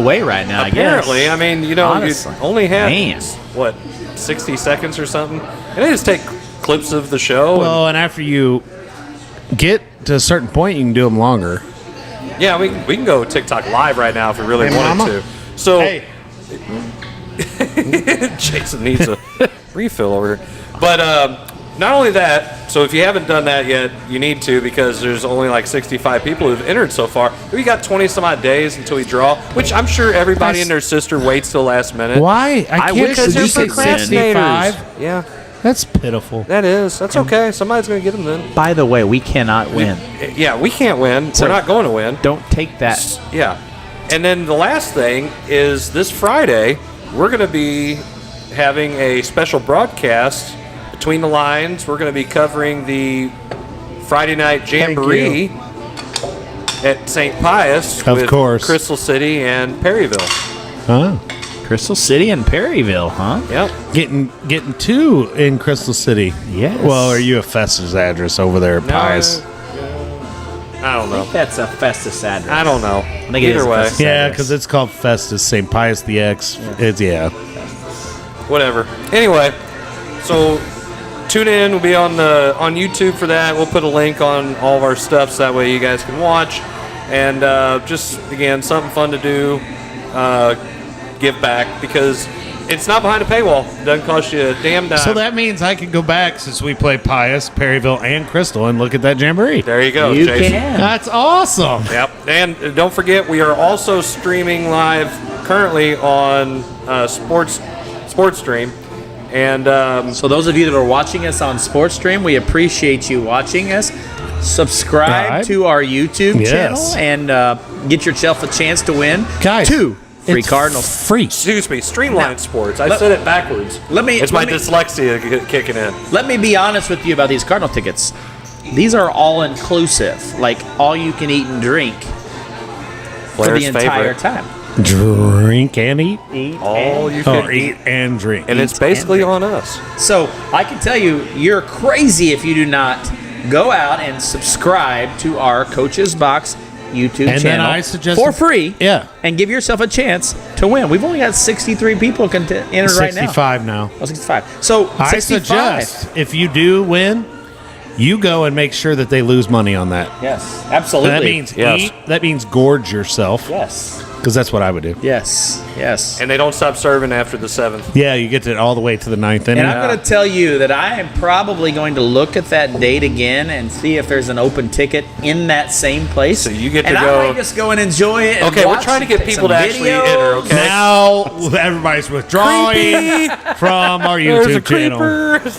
way right now. Apparently, I guess. I mean, you know, Honestly. you only have Man. what 60 seconds or something, and they just take clips of the show. Well, and after you get to a certain point, you can do them longer. and, yeah, we can go TikTok live right now if we really Hey, wanted Mama. to. So Hey, Jason needs a refill over here. But not only that, so if you haven't done that yet, you need to because there's only like 65 people who've entered so far. We got 20 some odd days until we draw, which I'm sure everybody and their sister waits till last minute. why? I can't Because they're believe procrastinators. 65. Yeah, That's pitiful. that's okay. Somebody's going to get them then. By the way, we cannot win. Yeah, we can't win. So- We're not going to win. Don't take that. Yeah. And then the last thing is this Friday, we're going to be having a special broadcast between the lines. We're going to be covering the Friday night jamboree at St. Pius Of with course. Crystal City and Perryville. Huh? Crystal City and Perryville, huh? Yep. Getting 2 in Crystal City. Yes. Well, are you a Festus address over there at Pius? I don't know. That's a Festus address. I don't know. I think it is Either a way, Festus Yeah, address. because it's called Festus, St. Pius the X. It's whatever. Anyway, so tune in. We'll be on YouTube for that. We'll put a link on all of our stuff so that way you guys can watch. And just again, something fun to do. Give back because it's not behind a paywall. It doesn't cost you a damn dime. So that means I can go back since we play Pius, Perryville, and Crystal and look at that jamboree. There you go, You Jason. can. That's awesome. Yep. And don't forget, we are also streaming live currently on Sports Stream. And So those of you that are watching us on SportsStream, we appreciate you watching us. Subscribe Right. to our YouTube Yes. channel and get yourself a chance to win Guys, 2 free it's Cardinals. free. excuse me, Streamline Now, Sports. I let- said it backwards. It's my let me- dyslexia kicking in. Let me be honest with you about these Cardinal tickets. These are all inclusive, like all you can eat and drink for Blair's the entire favorite. time. Drink and eat. All you Oh, can eat and drink. And it's basically on us. So I can tell you, you're crazy if you do not go out and subscribe to our Coach's Box YouTube And then channel I suggest- for free. Yeah. And give yourself a chance to win. We've only got 63 people entered right now. 65 now. Oh, 65. So I 65. suggest if you do win, you go and make sure that they lose money on that. Yes, absolutely. That means Yes. eat. That means gorge yourself. Yes. Because that's what I would do. Yes. Yes. And they don't stop serving after the 7th. Yeah, you get to all the way to the 9th inning. And I'm going to tell you that I am probably going to look at that date again and see if there's an open ticket in that same place. So you get to and go- I might just go and enjoy it. And Okay, we're watch trying to and get take people some to actually videos. enter, okay? Now everybody's withdrawing from our There's a YouTube channel. creeper.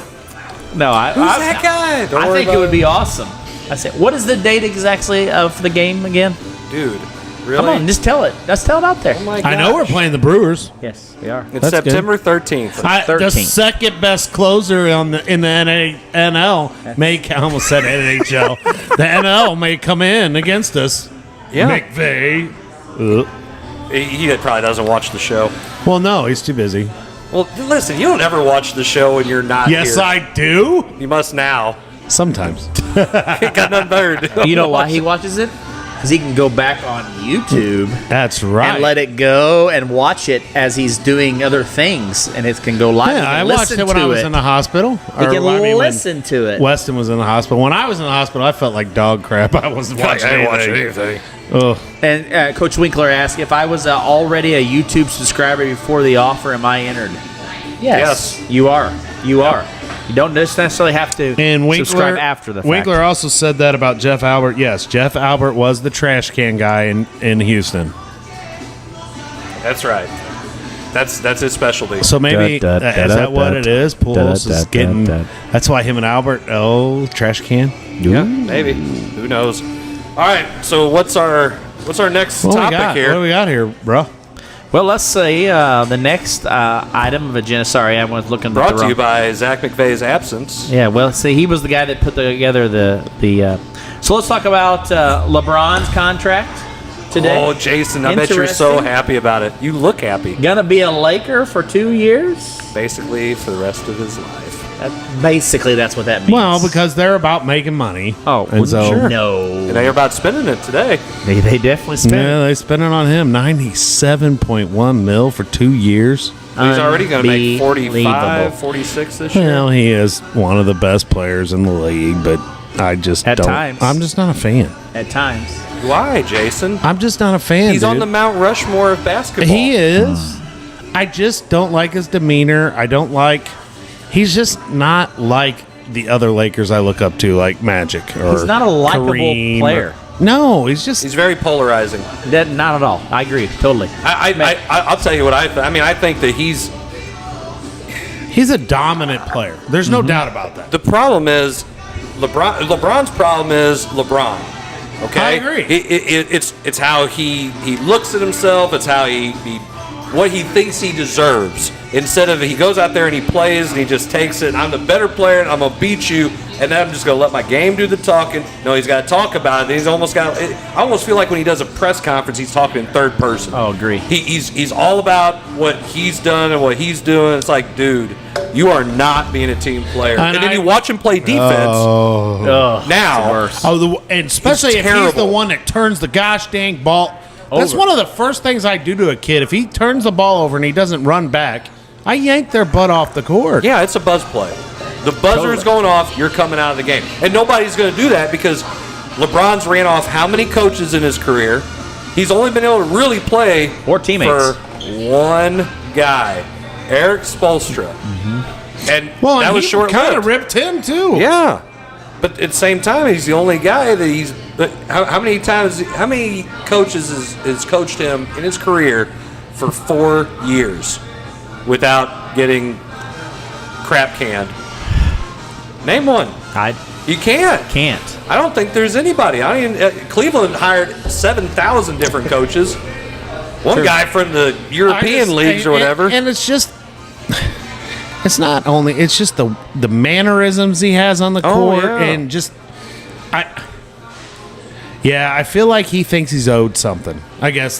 No, Who's that guy? Don't I worry think it about would be awesome. I said, what is the date exactly of the game again? Dude, really? Come on, just tell it. Let's tell it out there. Oh my I know we're gosh. playing the Brewers. Yes, we are. It's That's September 13th. The 13th. second best closer in the NL may I almost said NHL. The NL may come in against us. Yeah. McVey. He probably doesn't watch the show. Well, no, he's too busy. Well, listen, you don't ever watch the show when you're not Yes, here. I do. You must now. Sometimes. Got nothing better to do. You know why he watches it? because he can go back on YouTube. That's right. And let it go and watch it as he's doing other things, and it can go live. Yeah, I watched it when I was in the hospispel. You can listen to it. Weston was in the hospital. When I was in the hospital, I felt like dog crap. I wasn't watching anything. Oh. And Coach Winkler asked if I was already a YouTube subscriber before the offer. Am I entered? Yes. You are. You are. You don't just necessarily have to subscribe after the fact. Winkler also said that about Jeff Albert. Yes, Jeff Albert was the trash can guy in Houston. That's right. That's his specialty. So maybe is that what it is? Pools is getting. That's why him and Albert. Oh, trash can. Yeah, maybe. Who knows? All right. So what's our next topic here? What do we got here, bro? Well, let's say the next item of agenda. Sorry, I was looking. Brought to you by Zac McVey's absence. Yeah. Well, see, he was the guy that put together the. So let's talk about LeBron's contract today. Oh, Jason, I bet you're so happy about it. You look happy. Gonna be a Laker for 2 years. Basically, for the rest of his life. Basically, that's what that means. Well, because they're about making money. Oh, and so sure. No. And they're about spending it today. They definitely spend it. Yeah, they spent it on him. $97.1 million for 2 years. He's already going to make 45, 46 this year. Well, he is one of the best players in the league, but I just At don't. times. I'm just not a fan. At times. Why, Jason? I'm just not a fan. He's on the Mount Rushmore of basketball. He is. I just don't like his demeanor. I don't like. He's just not like the other Lakers I look up to, like Magic or He's not a likable Kareem player. No, he's very polarizing. Not at all. I agree totally. I'll tell you what I think. I mean, I think that he's a dominant player. There's no doubt about that. The problem is LeBron's problem is LeBron. Okay, I agree. It's how he looks at himself. It's how he what he thinks he deserves. Instead of he goes out there and he plays and he just takes it. I'm the better player and I'm gonna beat you. And then I'm just gonna let my game do the talking. No, he's got to talk about it. He's almost got. I almost feel like when he does a press conference, he's talking in third person. Oh, agree. He's all about what he's done and what he's doing. It's like, dude, you are not being a team player. And then you watch him play defense. Now, and especially if he's the one that turns the gosh dang ball. That's one of the first things I do to a kid. If he turns the ball over and he doesn't run back, I yank their butt off the court. Yeah, it's a buzz play. The buzzer is going off, you're coming out of the game. And nobody's going to do that because LeBron's ran off how many coaches in his career? He's only been able to really play or teammates for one guy, Eric Spoelstra. And that was short-lived. Kind of ripped him, too. Yeah. But at the same time, he's the only guy that he's – how many coaches has coached him in his career for 4 years without getting crap canned? Name one. You can't. I don't think there's anybody. Cleveland hired 7,000 different coaches. One guy from the European leagues or whatever. And it's just – it's not only – it's just the mannerisms he has on the court and just – I feel like he thinks he's owed something. I guess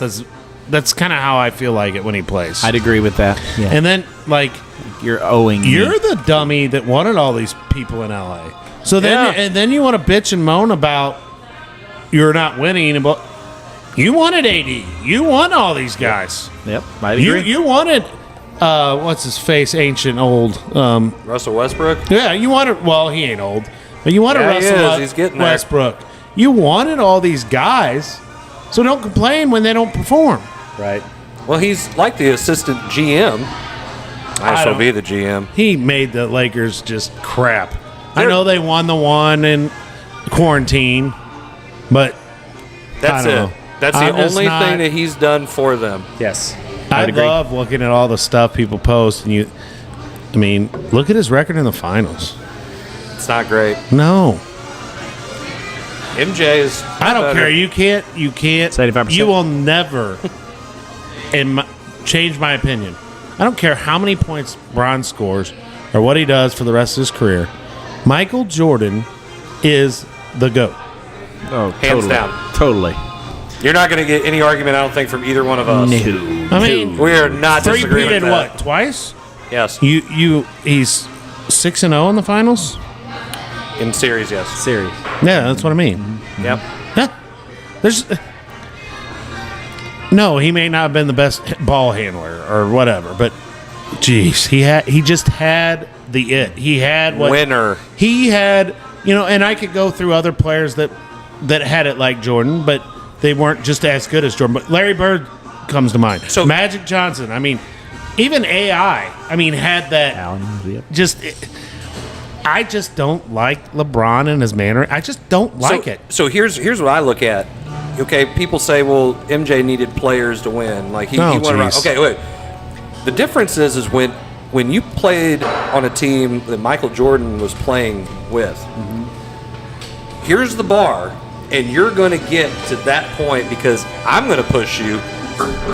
that's kind of how I feel like it when he plays. I'd agree with that. Yeah. And then, like – you're owing You're me. the dummy that wanted all these people in LA. So then you want to bitch and moan about you're not winning. But you wanted AD. You want all these guys. Yep. I agree. You wanted what's his face, ancient old Russell Westbrook. Yeah, you wanted. Well, he ain't old, but you wanted Russell He's getting Westbrook. You wanted all these guys, so don't complain when they don't perform. Right. Well, he's like the assistant GM. Might as well be the GM. He made the Lakers just crap. I know they won the one in quarantine, but that's I don't it. know. That's the only thing that he's done for them. Yes. I love looking at all the stuff people post, and look at his record in the finals. It's not great. No. MJ is. I don't care. You can't. 75%. You will never change my opinion. I don't care how many points Bron scores or what he does for the rest of his career. Michael Jordan is the GOAT. Oh, hands down. Totally. You're not going to get any argument, I don't think, from either one of us. No. I mean, we are not disagreeing with that. What, twice? Yes. He's 6-0 in the finals? In series, yes. Series. Yeah, that's what I mean. Yep. Yeah. No, he may not have been the best ball handler or whatever, but geez, he just had the it. He had what winner. He had, and I could go through other players that had it like Jordan, but they weren't just as good as Jordan. But Larry Bird comes to mind. So Magic Johnson. I mean, even AI. I mean, had that. I just don't like LeBron and his manner. I just don't like it. So here's what I look at. Okay, people say, well, MJ needed players to win. Like he went around. Okay, wait. The difference is when you played on a team that Michael Jordan was playing with. Here's the bar, and you're going to get to that point because I'm going to push you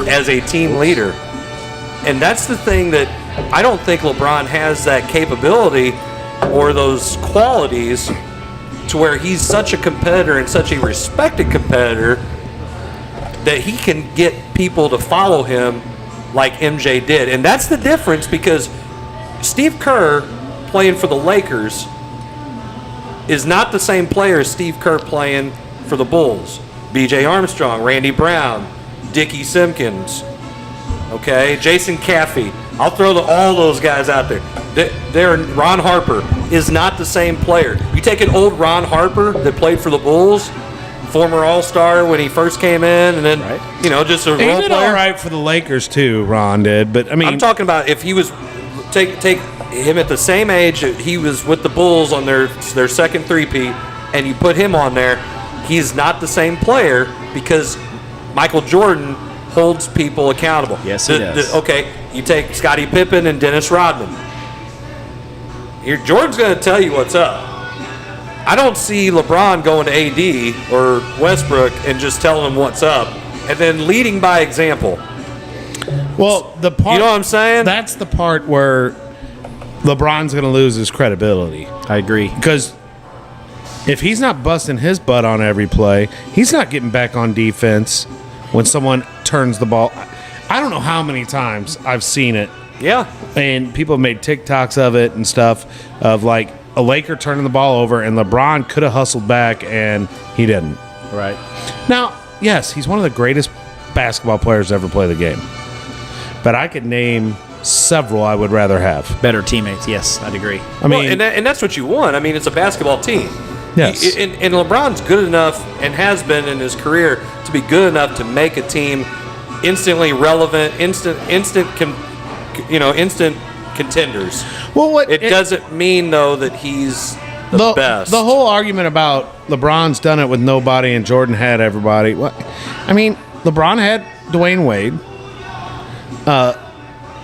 as a team leader. And that's the thing that I don't think LeBron has that capability or those qualities to where he's such a competitor and such a respected competitor that he can get people to follow him like MJ did. And that's the difference because Steve Kerr playing for the Lakers is not the same player as Steve Kerr playing for the Bulls. B.J. Armstrong, Randy Brown, Dickie Simpkins, okay, Jason Caffey. I'll throw all those guys out there. Ron Harper is not the same player. You take an old Ron Harper that played for the Bulls, former All-Star when he first came in, and then just a role player. He did all right for the Lakers too. Ron did, but I mean, I'm talking about if he was take him at the same age he was with the Bulls on their second three-peat, and you put him on there, he's not the same player because Michael Jordan holds people accountable. Yes, he does. Okay, you take Scottie Pippen and Dennis Rodman. Jordan's going to tell you what's up. I don't see LeBron going to AD or Westbrook and just telling them what's up and then leading by example. Well, the part, you know what I'm saying? That's the part where LeBron's going to lose his credibility. I agree. Because if he's not busting his butt on every play, he's not getting back on defense when someone turns the ball. I don't know how many times I've seen it. Yeah. And people have made TikToks of it and stuff of like a Laker turning the ball over and LeBron could have hustled back and he didn't. Right. Now, yes, he's one of the greatest basketball players to ever play the game. But I could name several I would rather have. Better teammates, yes, I'd agree. I mean, and that's what you want. I mean, it's a basketball team. Yes. And LeBron's good enough and has been in his career to be good enough to make a team instantly relevant, instant contenders. Well, it doesn't mean though that he's the best. The whole argument about LeBron's done it with nobody and Jordan had everybody. What? I mean, LeBron had Dwayne Wade.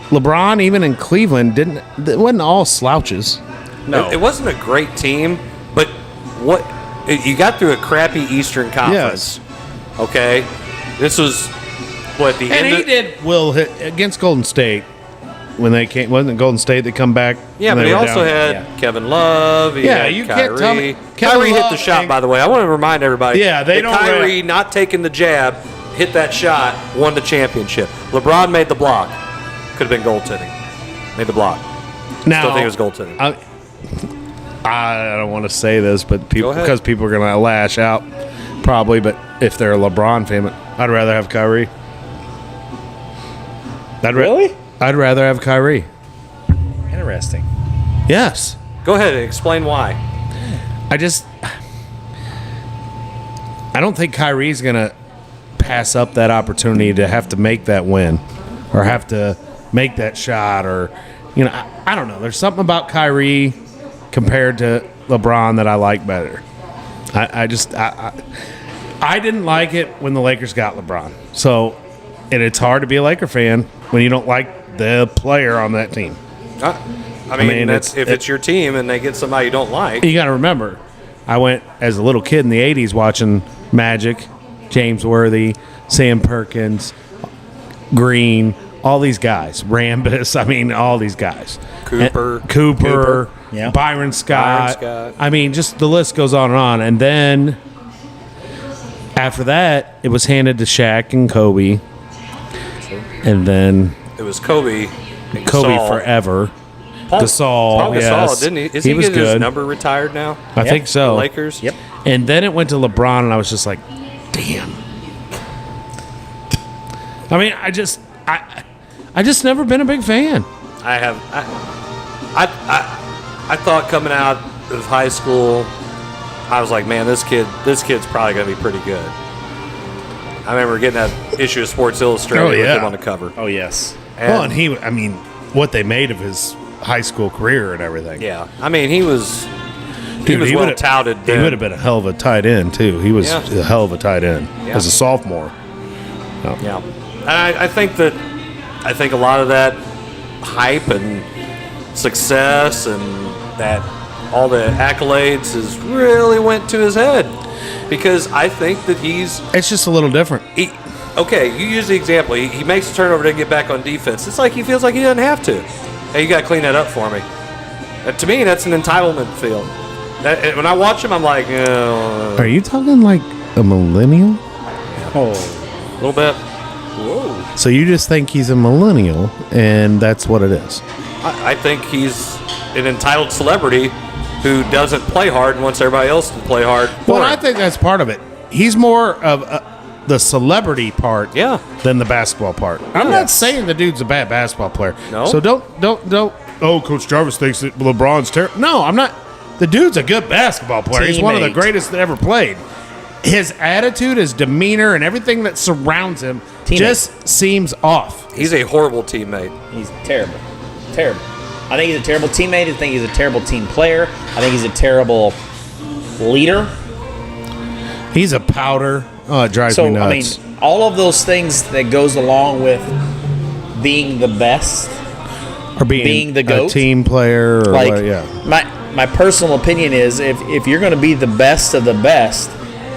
LeBron, even in Cleveland, it wasn't all slouches. No, it wasn't a great team, but you got through a crappy Eastern Conference. Yes. Okay, this was what the and end. He did Will hit against Golden State when they came. Wasn't it Golden State that come back? Yeah, but he also had Kevin Love. He had you Kyrie. can't tell me. Kyrie hit the shot, by the way. I want to remind everybody. Yeah, they don't. Kyrie not taking the jab, hit that shot, won the championship. LeBron made the block. Could have been goaltending. Made the block. Now, still think it was goaltending. I don't want to say this, but people because people are going to lash out probably. But if they're a LeBron fan, I'd rather have Kyrie. Really? I'd rather have Kyrie. Interesting. Yes. Go ahead and explain why. I don't think Kyrie's going to pass up that opportunity to have to make that win or have to make that shot or, I don't know. There's something about Kyrie compared to LeBron that I like better. I didn't like it when the Lakers got LeBron. So, and it's hard to be a Laker fan when you don't like the player on that team. I mean if it's your team and they get somebody you don't like. You got to remember, I went as a little kid in the 80s watching Magic, James Worthy, Sam Perkins, Green, all these guys. Rambis, all these guys. Cooper. Yeah. Byron Scott. I mean, just the list goes on and on. And then after that, it was handed to Shaq and Kobe. And then it was Kobe and Kobe Gasol. Forever. Paul Gasol, Gasol, didn't he? Is he was getting good. his number retired now? I think so. The Lakers? Yep. And then it went to LeBron, and I was just like, Damn. I mean, I just never been a big fan. I thought coming out of high school, I was like, man, this kid's probably going to be pretty good. I remember getting that issue of Sports Illustrated with him on the cover. Oh, yes. And what they made of his high school career and everything. Yeah. I mean, he was well touted. He would have been a hell of a tight end, too. He was a hell of a tight end as a sophomore. Oh. Yeah. And I think a lot of that hype and success and that all the accolades really went to his head. Because I think that it's just a little different. Okay, you use the example. He makes a turnover to get back on defense. It's like he feels like he doesn't have to. Hey, you got to clean that up for me. To me, that's an entitlement feel. When I watch him, I'm like, Are you talking like a millennial? Oh, a little bit. Whoa. So you just think he's a millennial, and that's what it is? I think he's an entitled celebrity who doesn't play hard and wants everybody else to play hard. Well, I think that's part of it. He's more of the celebrity part than the basketball part. I'm not saying the dude's a bad basketball player. No. So don't. Oh, Coach Jarvis thinks that LeBron's terrible. No, I'm not. The dude's a good basketball player. He's one of the greatest that ever played. His attitude, his demeanor, and everything that surrounds him just seems off. He's a horrible teammate. He's terrible. Terrible. I think he's a terrible teammate. I think he's a terrible team player. I think he's a terrible leader. He's a powder. Oh, it drives me nuts. I mean, all of those things that goes along with being the best or being the GOAT, a team player. Or my personal opinion is if you're going to be the best of the best,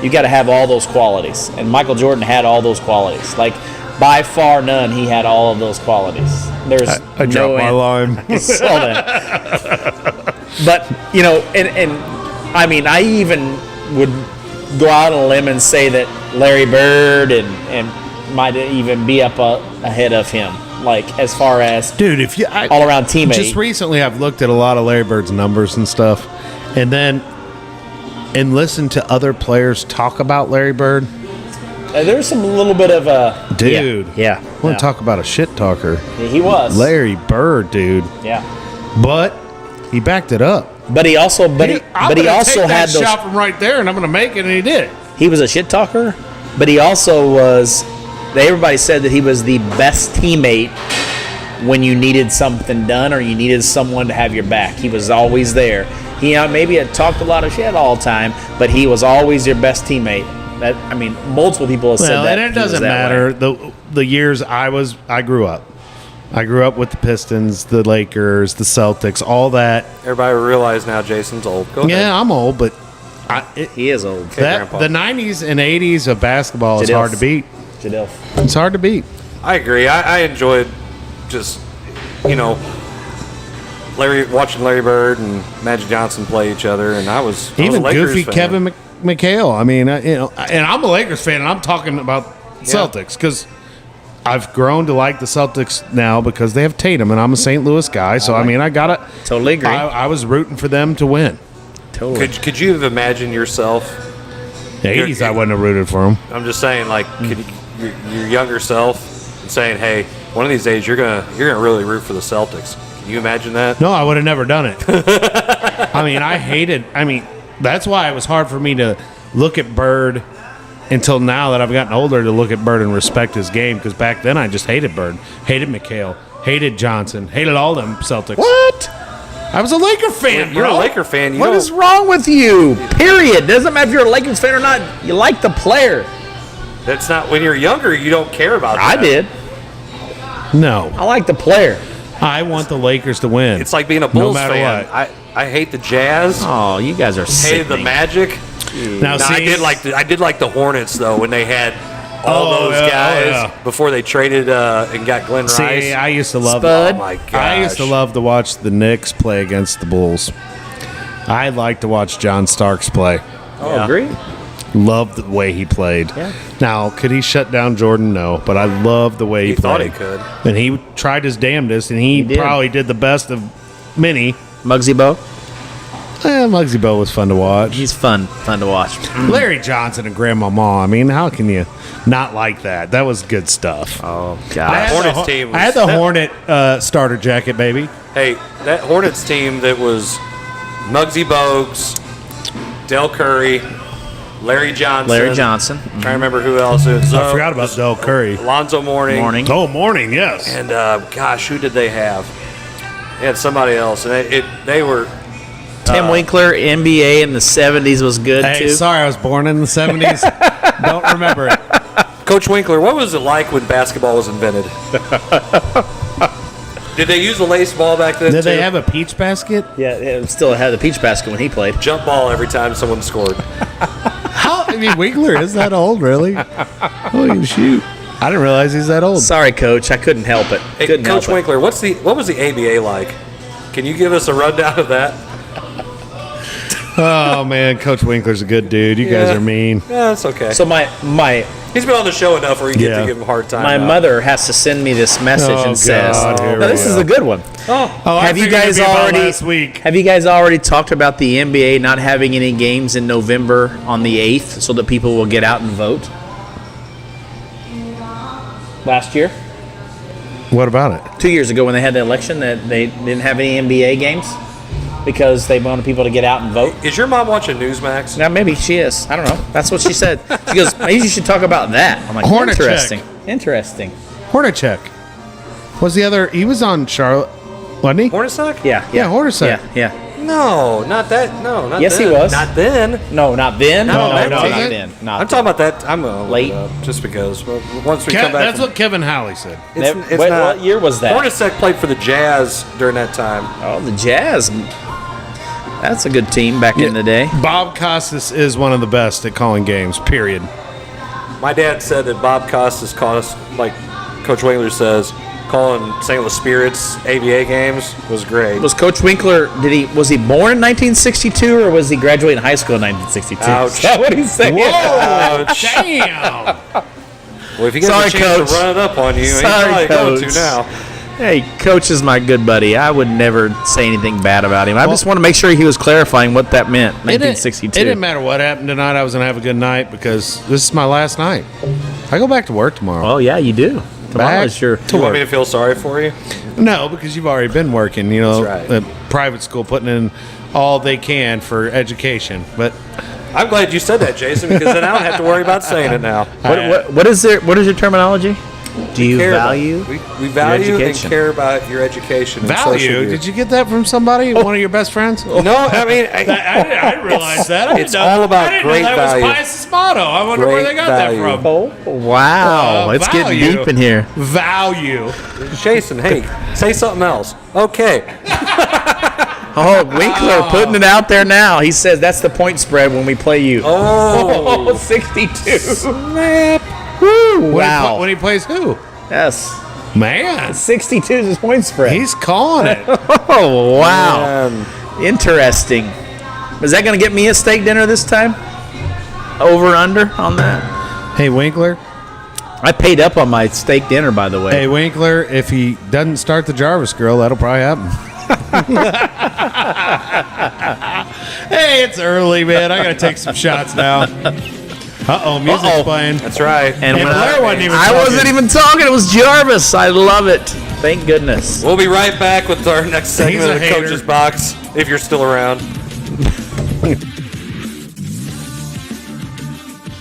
you got to have all those qualities. And Michael Jordan had all those qualities. Like, by far none, he had all of those qualities. There's I dropped my line. I saw that. But, and I mean, I even would go out on a limb and say that Larry Bird and might even be up ahead of him. Like, as far as all around teammate. Just recently, I've looked at a lot of Larry Bird's numbers and stuff, and listened to other players talk about Larry Bird. There's some little bit of a dude. Yeah. I want to talk about a shit talker. Yeah, he was Larry Bird, dude. Yeah. But he backed it up. But he also, he also had those. Shot from right there, and I'm going to make it, and he did. He was a shit talker, but he also was. Everybody said that he was the best teammate when you needed something done or you needed someone to have your back. He was always there. He maybe had talked a lot of shit all the time, but he was always your best teammate. Multiple people have said that. And it doesn't matter. The years I grew up. I grew up with the Pistons, the Lakers, the Celtics, all that. Everybody realize now Jason's old. Go ahead. Yeah, I'm old, but he is old. The 90s and 80s of basketball is hard to beat. It's hard to beat. I agree. I enjoyed just, watching Larry Bird and Magic Johnson play each other, and I was a Lakers goofy fan. Kevin McHale. I mean, and I'm a Lakers fan, and I'm talking about Celtics because I've grown to like the Celtics now because they have Tatum, and I'm a St. Louis guy, so I gotta totally agree. I was rooting for them to win. Totally. Could you have imagined yourself? The 80s, I wouldn't have rooted for them. I'm just saying, like, your younger self and saying, hey, one of these days you're gonna really root for the Celtics. Can you imagine that? No, I would have never done it. That's why it was hard for me to look at Bird until now that I've gotten older to look at Bird and respect his game, because back then I just hated Bird, hated McHale, hated Johnson, hated all them Celtics. What? I was a Laker fan, You're a Laker fan. What is wrong with you? Period. Doesn't matter if you're a Lakers fan or not. You like the player. That's not, when you're younger, you don't care about that. I did. No. I like the player. I want the Lakers to win. It's like being a Bulls no matter fan. What. I hate the Jazz. Oh, you guys are hated the Magic. Now, I did like the Hornets though when they had all those guys before they traded and got Glenn Rice. See, I used to love. Oh my gosh. I used to love to watch the Knicks play against the Bulls. I like to watch John Starks play. Oh, agree. Loved the way he played. Yeah. Now, could he shut down Jordan? No, but I loved the way he played. Thought he could, and he tried his damnedest, and he probably did the best of many. Muggsy Bogue. Muggsy Bogues was fun to watch. He's fun to watch. Larry Johnson and Grandma Ma. I mean, how can you not like that? That was good stuff. Oh, That God. Hornets team. I had the Hornet starter jacket, baby. Hey, that Hornets team that was Muggsy Bogues, Del Curry, Larry Johnson. Mm-hmm. Trying to remember who else it was. I forgot about Del Curry. Alonzo Mourning. Oh, Mourning, yes. And gosh, who did they have? They had somebody else, and they were. Tim Winkler, NBA in the 70s was good, Hey, too. sorry, I was born in the 70s. Don't remember it. Coach Winkler, what was it like when basketball was invented? Did they use a lace ball back then? Did too? they have a peach basket? Yeah, it still had the peach basket when he played. Jump ball every time someone scored. How? I mean, Winkler is that old, really? Holy shoot! I didn't realize he's that old. Sorry, Coach. I couldn't help it. Hey, Coach Winkler, what was the ABA like? Can you give us a rundown of that? Oh man, Coach Winkler's a good dude. You guys are mean. Yeah, that's okay. So my He's been on the show enough where you get to give him a hard time. My mother has to send me this message and says, here "No, we this is go. a good one." Have you guys already talked about the NBA not having any games in November on the 8th so that people will get out and vote? Last year? What about it? 2 years ago when they had the election, that they didn't have any NBA games because they wanted people to get out and vote. Is your mom watching Newsmax? Now, maybe she is. I don't know. That's what she said. She goes, maybe you should talk about that. I'm like, Hornacek. Interesting. Hornacek. Was the other? He was on Charlotte, wasn't he? Hornacek? Yeah. Yeah, Hornacek. Yeah. No, not that. No, not Yes, then. he was. Not then. No, not then. No, not was it? then. Not I'm talking about that. I'm Late. just because. Well, once we come back. That's what Kevin Howley said. It's Wait, not. what year was that? Hornacek played for the Jazz during that time. Oh, the Jazz. That's a good team back in the day. Bob Costas is one of the best at calling games, period. My dad said that Bob Costas like Coach Winkler says, calling St. Louis Spirits ABA games was great. Was Coach Winkler, was he born in 1962 or was he graduating high school in 1962? Ouch. Is that what he's saying? Whoa! Damn! Well, if you get a chance Coach. to run it up on you, Sorry, ain't probably going Coach. to now. Hey, Coach is my good buddy. I would never say anything bad about him. I just want to make sure he was clarifying what that meant, 1962. It didn't matter what happened tonight. I was going to have a good night because this is my last night. I go back to work tomorrow. Well, yeah, you do. Tomorrow's your... Do you want me to feel sorry for you? No, because you've already been working, That's right. Private school, putting in all they can for education. But I'm glad you said that, Jason, because then I don't have to worry about saying it now. What is your terminology? Do you value we value your and education? care about your education. and social value? media. Did you get that from somebody? One of your best friends? No, I mean, I didn't realize that. It's all about great that value. was Pius' motto. I wonder where they got Value. that from. Oh, wow. It's getting value. deep in here. Value. Jason, hey, say something else. Okay. Oh, Winkler putting it out there now. He says that's the point spread when we play you. Oh, 62. snap. Woo, wow. When he plays who? Yes. Man. 62 is his point spread. He's calling it. Oh, wow. Man. Interesting. Is that going to get me a steak dinner this time? Over, under on that? Hey, Winkler. I paid up on my steak dinner, by the way. Hey, Winkler, if he doesn't start the Jarvis girl, that'll probably happen. Hey, it's early, man. I got to take some shots now. Music's playing. That's right. And when Blair wasn't even I talking. wasn't even talking. It was Jarvis. I love it. Thank goodness. We'll be right back with our next segment He's a of the hater. Coach's Box, if you're still around.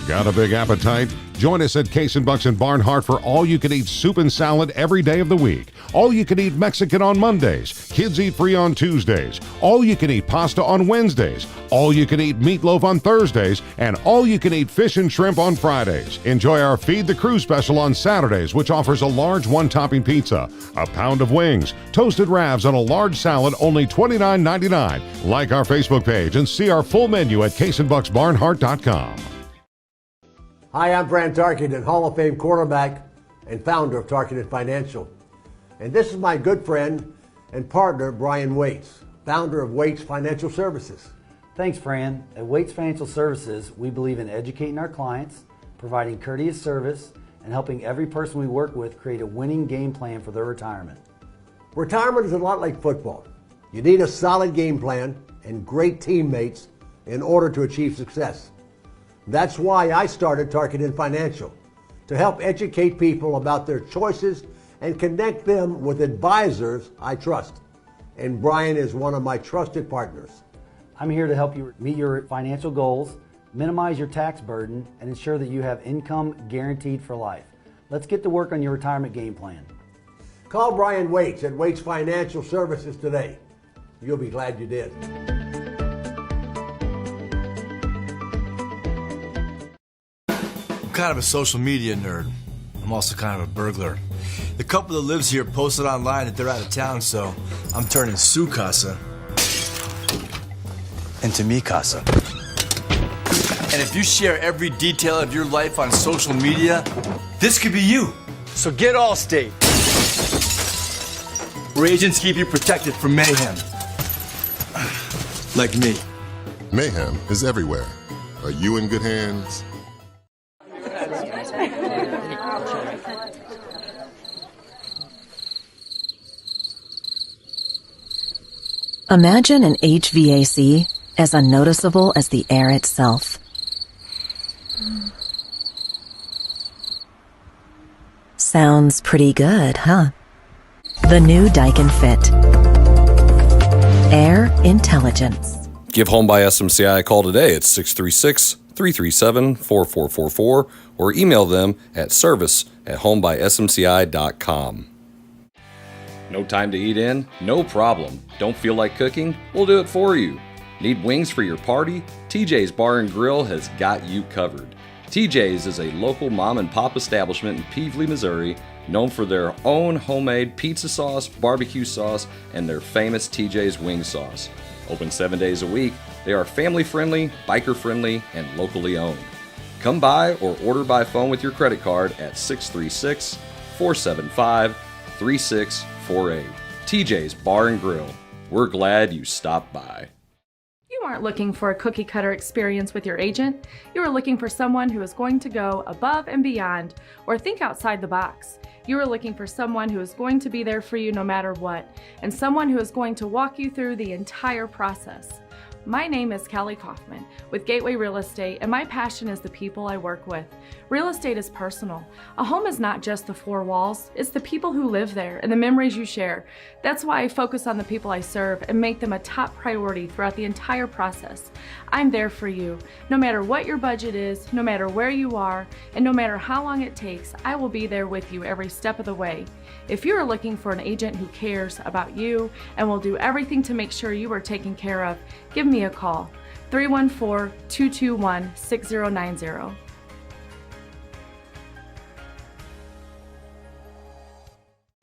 Got a big appetite? Join us at Case and Bucks in Barnhart for all-you-can-eat soup and salad every day of the week. All-you-can-eat Mexican on Mondays. Kids eat free on Tuesdays. All-you-can-eat pasta on Wednesdays. All-you-can-eat meatloaf on Thursdays. And all-you-can-eat fish and shrimp on Fridays. Enjoy our Feed the Crew special on Saturdays, which offers a large one-topping pizza, a pound of wings, toasted ravs, and a large salad, only $29.99. Like our Facebook page and see our full menu at caseandbucksbarnhart.com. Hi, I'm Fran Tarkenton, Hall of Fame quarterback and founder of Tarkenton Financial. And this is my good friend and partner, Brian Waits, founder of Waits Financial Services. Thanks, Fran. At Waits Financial Services, we believe in educating our clients, providing courteous service, and helping every person we work with create a winning game plan for their retirement. Retirement is a lot like football. You need a solid game plan and great teammates in order to achieve success. That's why I started Targeted Financial, to help educate people about their choices and connect them with advisors I trust. And Brian is one of my trusted partners. I'm here to help you meet your financial goals, minimize your tax burden, and ensure that you have income guaranteed for life. Let's get to work on your retirement game plan. Call Brian Waits at Waits Financial Services today. You'll be glad you did. I'm kind of a social media nerd. I'm also kind of a burglar. The couple that lives here posted online that they're out of town, so I'm turning su casa into mi casa. And if you share every detail of your life on social media, this could be you. So get Allstate, where agents keep you protected from mayhem. Like me. Mayhem is everywhere. Are you in good hands? Imagine an HVAC as unnoticeable as the air itself. Sounds pretty good, huh? The new Daikin Fit. Air intelligence. Give Home by SMCI a call today at 636-337-4444 or email them at service@homebysmci.com. No time to eat in? No problem. Don't feel like cooking? We'll do it for you. Need wings for your party? TJ's Bar and Grill has got you covered. TJ's is a local mom and pop establishment in Peevely, Missouri, known for their own homemade pizza sauce, barbecue sauce, and their famous TJ's wing sauce. Open 7 days a week, they are family friendly, biker friendly, and locally owned. Come by or order by phone with your credit card at 636-475-3648. TJ's Bar and Grill. We're glad you stopped by. You aren't looking for a cookie cutter experience with your agent. You are looking for someone who is going to go above and beyond or think outside the box. You are looking for someone who is going to be there for you no matter what, and someone who is going to walk you through the entire process. My name is Kelly Kaufman with Gateway Real Estate, and my passion is the people I work with. Real estate is personal. A home is not just the four walls, it's the people who live there and the memories you share. That's why I focus on the people I serve and make them a top priority throughout the entire process. I'm there for you. No matter what your budget is, no matter where you are, and no matter how long it takes, I will be there with you every step of the way. If you are looking for an agent who cares about you and will do everything to make sure you are taken care of, give me a call, 314-221-6090.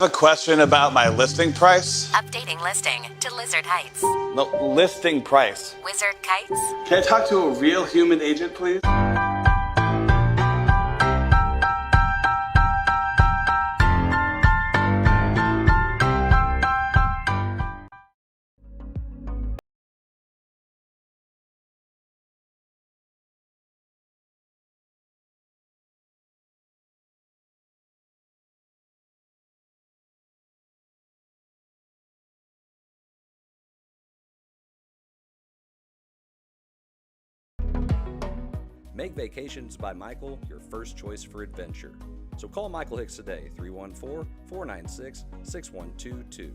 I have a question about my listing price. Updating listing to Lizard Heights. No, listing price. Wizard Kites. Can I talk to a real human agent, please? Make Vacations by Michael your first choice for adventure. So call Michael Hicks today, 314-496-6122.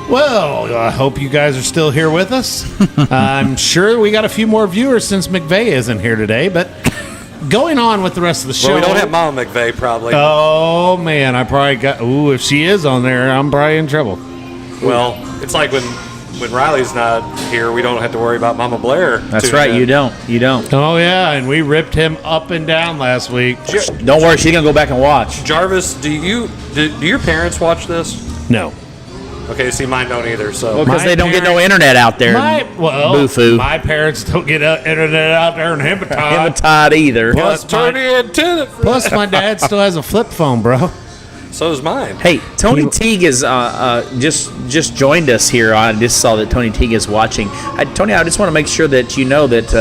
Well, I hope you guys are still here with us. I'm sure we got a few more viewers since McVey isn't here today, but going on with the rest of the show. Well, we don't have Mama McVey, probably. Oh, man, I probably got... Ooh, if she is on there, I'm probably in trouble. Well, it's like when Riley's not here, we don't have to worry about Mama Blair. That's right, you don't. Oh, yeah, and we ripped him up and down last week. Don't worry, she's going to go back and watch. Jarvis, do your parents watch this? No. Okay, see, mine don't either. So Well, because they don't get no internet out there. Boo-foo. My parents don't get internet out there in Hematod either. Plus, my dad still has a flip phone, bro. So does mine. Hey, Tony Teague is just joined us here. I just saw that Tony Teague is watching. Tony, I just want to make sure that you know that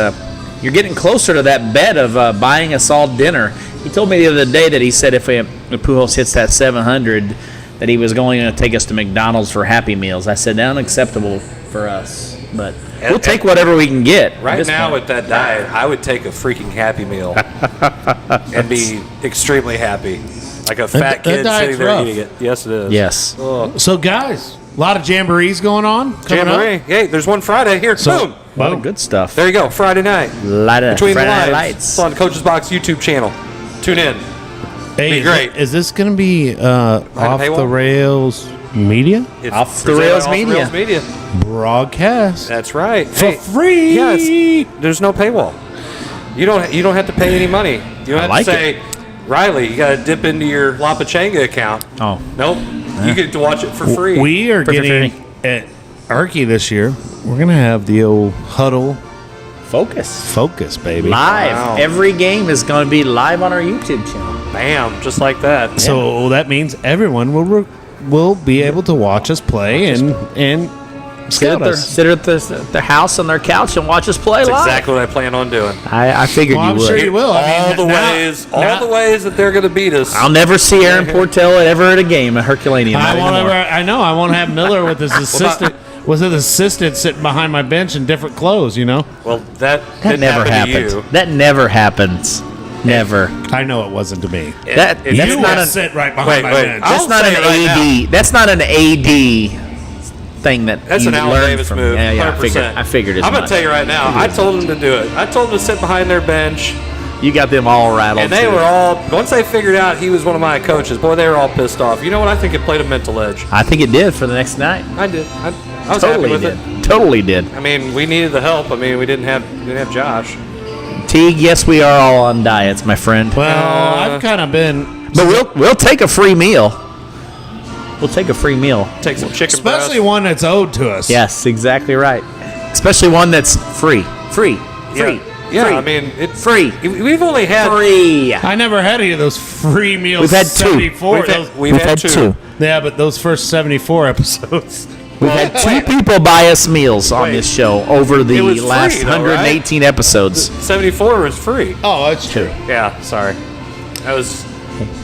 you're getting closer to that bet of buying us all dinner. He told me the other day that he said if Pujols hits that 700, that he was going to take us to McDonald's for Happy Meals. I said, unacceptable for us, but we'll take whatever we can get. Right now, with that diet, I would take a freaking Happy Meal and be extremely happy. Like a fat kid sitting there eating it. Yes, it is. Yes. Oh. So, guys, a lot of jamborees going on. Jamboree. Hey, there's one Friday. Here, boom. A lot of good stuff. There you go. Friday night. Between Friday the Night lights. It's on the Coach's Box YouTube channel. Tune in. Hey, be great. Is this going to be Off the Rails Media? It's Off the Rails Media. Broadcast. That's right. For free. Yes. There's no paywall. You don't have to pay any money. You don't have to say, Riley, you got to dip into your La Pachanga account. Oh. Nope. You get to watch it for free. We are getting at Arky this year. We're going to have the old huddle. Focus, baby. Live. Wow. Every game is going to be live on our YouTube channel. Bam, just like that. So that means everyone will be able to watch us play and sit at their house on their couch and watch us play That's live. exactly what I plan on doing. I figured you would. I'm sure you will. All the ways that they're going to beat us. I'll never see Aaron Portell ever at a game at Herculaneum. I won't have Miller with his assistant. Was it assistant sitting behind my bench in different clothes, you know? Well, that never happens. That never happens. Never. I know it wasn't to me. That's not a sit right behind my bench. That's not an AD. That's not an AD thing that's you an Al learned Davis from. move. Yeah, 100%. I figured it. I'm going to tell you right now. I told them to do it. I told them to sit behind their bench. You got them all rattled. And they were all, once they figured out he was one of my coaches, boy, they were all pissed off. You know what? I think it played a mental edge. I think it did for the next night. I did. I was totally happy with it. Totally did. I mean, we needed the help. I mean, we didn't have Josh. Teague, yes, we are all on diets, my friend. Well, I've kind of been. But we'll take a free meal. We'll take a free meal. Take some chicken Especially one that's owed to us. Yes, exactly right. Especially one that's free. Free. Free. Yeah, free. I mean, it's free. We've only had free. I never had any of those free meals. We've had 74. We've had two. Yeah, but those first 74 episodes. We've had two people buy us meals on this show over the last 118 episodes. 74 was free. Oh, that's true. Yeah, sorry. That was.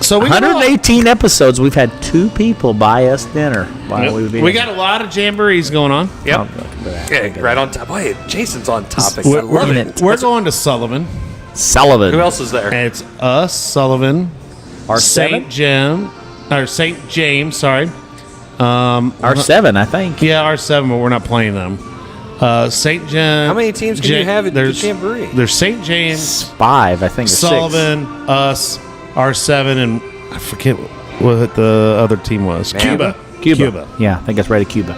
So 118 episodes, we've had two people buy us dinner. We got a lot of jamborees going on. Yep. Yeah, right on top. Boy, Jason's on topic. We're going to Sullivan. Sullivan. Who else is there? It's us, Sullivan, R7? St. James. Sorry. R7, I think. Yeah, R7, but we're not playing them. St. James. How many teams can you have at the Jamboree? There's St. James, 5, I think. Sullivan, us, R7, and I forget what the other team was. Cuba. Yeah, I think that's right at Cuba.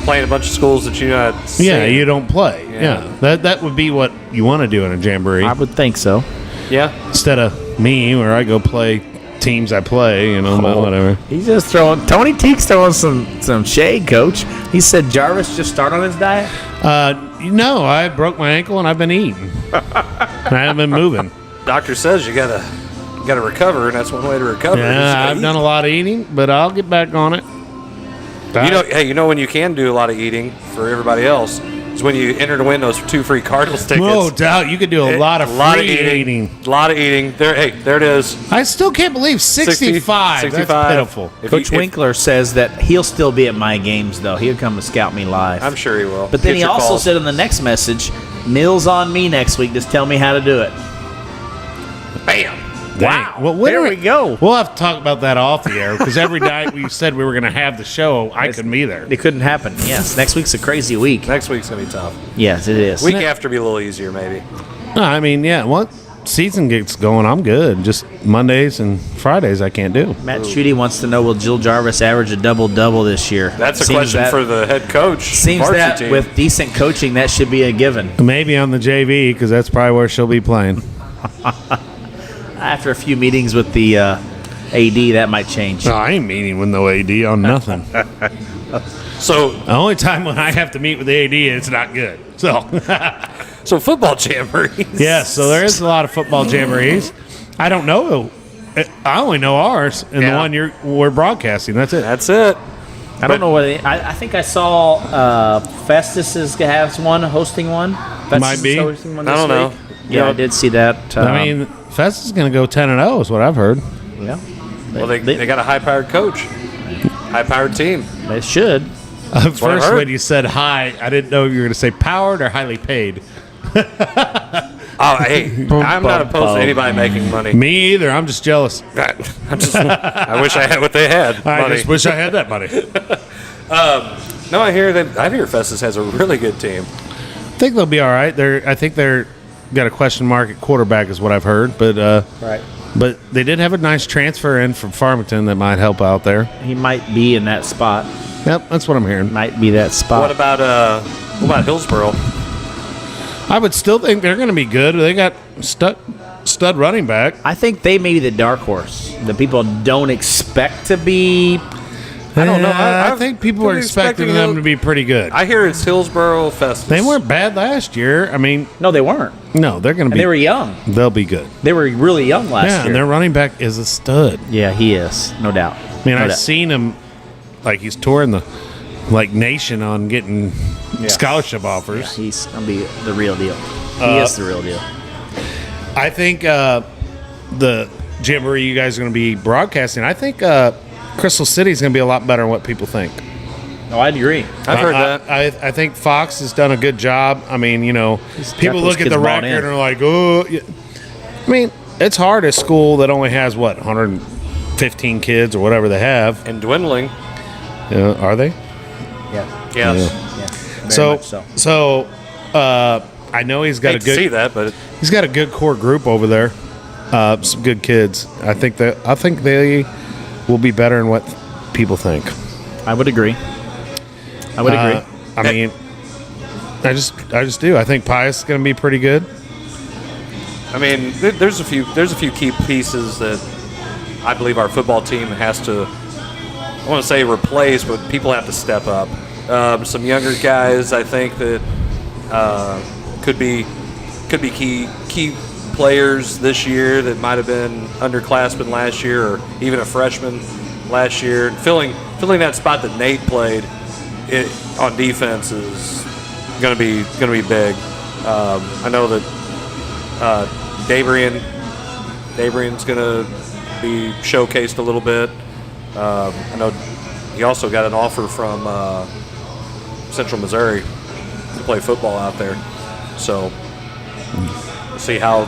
Playing a bunch of schools that you not see. Yeah, you don't play. Yeah. That would be what you want to do in a Jamboree. I would think so. Yeah. Instead of me, where I go play teams I play, but whatever. He's just throwing. Tony Teague's throwing some shade, Coach. He said Jarvis just start on his diet. No, I broke my ankle and I've been eating. I haven't been moving. Doctor says you gotta recover, and that's one way to recover. Yeah, I've done a lot of eating, but I'll get back on it. You know when you can do a lot of eating for everybody else is when you enter to win those 2 free Cardinals tickets. No doubt, you could do a lot of eating. A lot of eating. There it is. I still can't believe 65. 65. That's pitiful. Coach Winkler says that he'll still be at my games, though. He'll come and scout me live. I'm sure he will. But then he also said in the next message, meals on me next week. Just tell me how to do it. Bam. Wow. Well, there we go. We'll have to talk about that off the air because every night we said we were going to have the show, I couldn't be there. It couldn't happen. Yes. Next week's a crazy week. Next week's going to be tough. Yes, it is. Week after be a little easier, maybe. No, I mean, yeah, once season gets going, I'm good. Just Mondays and Fridays I can't do. Matt Schutte wants to know, will Jill Jarvis average a double-double this year? That's a question for the head coach. Seems that team. with decent coaching, that should be a given. Maybe on the JV because that's probably where she'll be playing. After a few meetings with the AD, that might change. No, I ain't meeting with no AD on nothing. So the only time when I have to meet with the AD, it's not good. So football jamborees. Yes, so there is a lot of football jamborees. I don't know. I only know ours and the one we're broadcasting. That's it. That's it. I don't know what I think I saw Festus has one, hosting one. Festus Might be. is hosting one this I don't know. week. Yeah, I did see that. I mean, Festus is going to go 10-0 is what I've heard. Yeah. Well, they got a high-powered coach. High-powered team. They should. First, when you said high, I didn't know if you were going to say powered or highly paid. Oh, hey, I'm not opposed to anybody making money. Me either. I'm just jealous. I wish I had what they had. I just wish I had that money. No, I hear Festus has a really good team. I think they'll be all right. I think they're got a question mark at quarterback is what I've heard, but right. But they did have a nice transfer in from Farmington that might help out there. He might be in that spot. Yep, that's what I'm hearing. Might be that spot. What about Hillsboro? I would still think they're going to be good. They got stud running back. I think they may be the dark horse. The people don't expect to be. I don't know. I think people are expecting them to be pretty good. I hear it's Hillsboro Festus. They weren't bad last year. I mean, no, they weren't. No, they're going to be. They were young. They'll be good. They were really young last year. And their running back is a stud. Yeah, he is, no doubt. I mean, I've seen him, like he's touring the nation on getting scholarship offers. Yeah, he's going to be the real deal. He is the real deal. I think the jamboree you guys are going to be broadcasting, I think Crystal City is going to be a lot better than what people think. Oh, I'd agree. I've heard that. I think Fox has done a good job. I mean, people look at the record and are like, oh. I mean, it's hard at a school that only has, 115 kids or whatever they have. And dwindling. Are they? Yeah. Yes. Yeah. So I know he's got a good. See that, but he's got a good core group over there. Some good kids. I think they will be better than what people think. I would agree. I mean, I just do. I think Pius is going to be pretty good. I mean, there's a few key pieces that I believe our football team has to. I want to say replace, but people have to step up. Some younger guys, I think that could be key players this year that might have been underclassmen last year, or even a freshman last year. Filling that spot that Nate played on defense is going to be big. I know that Dabrian's going to be showcased a little bit. I know he also got an offer from Central Missouri to play football out there. So we'll see how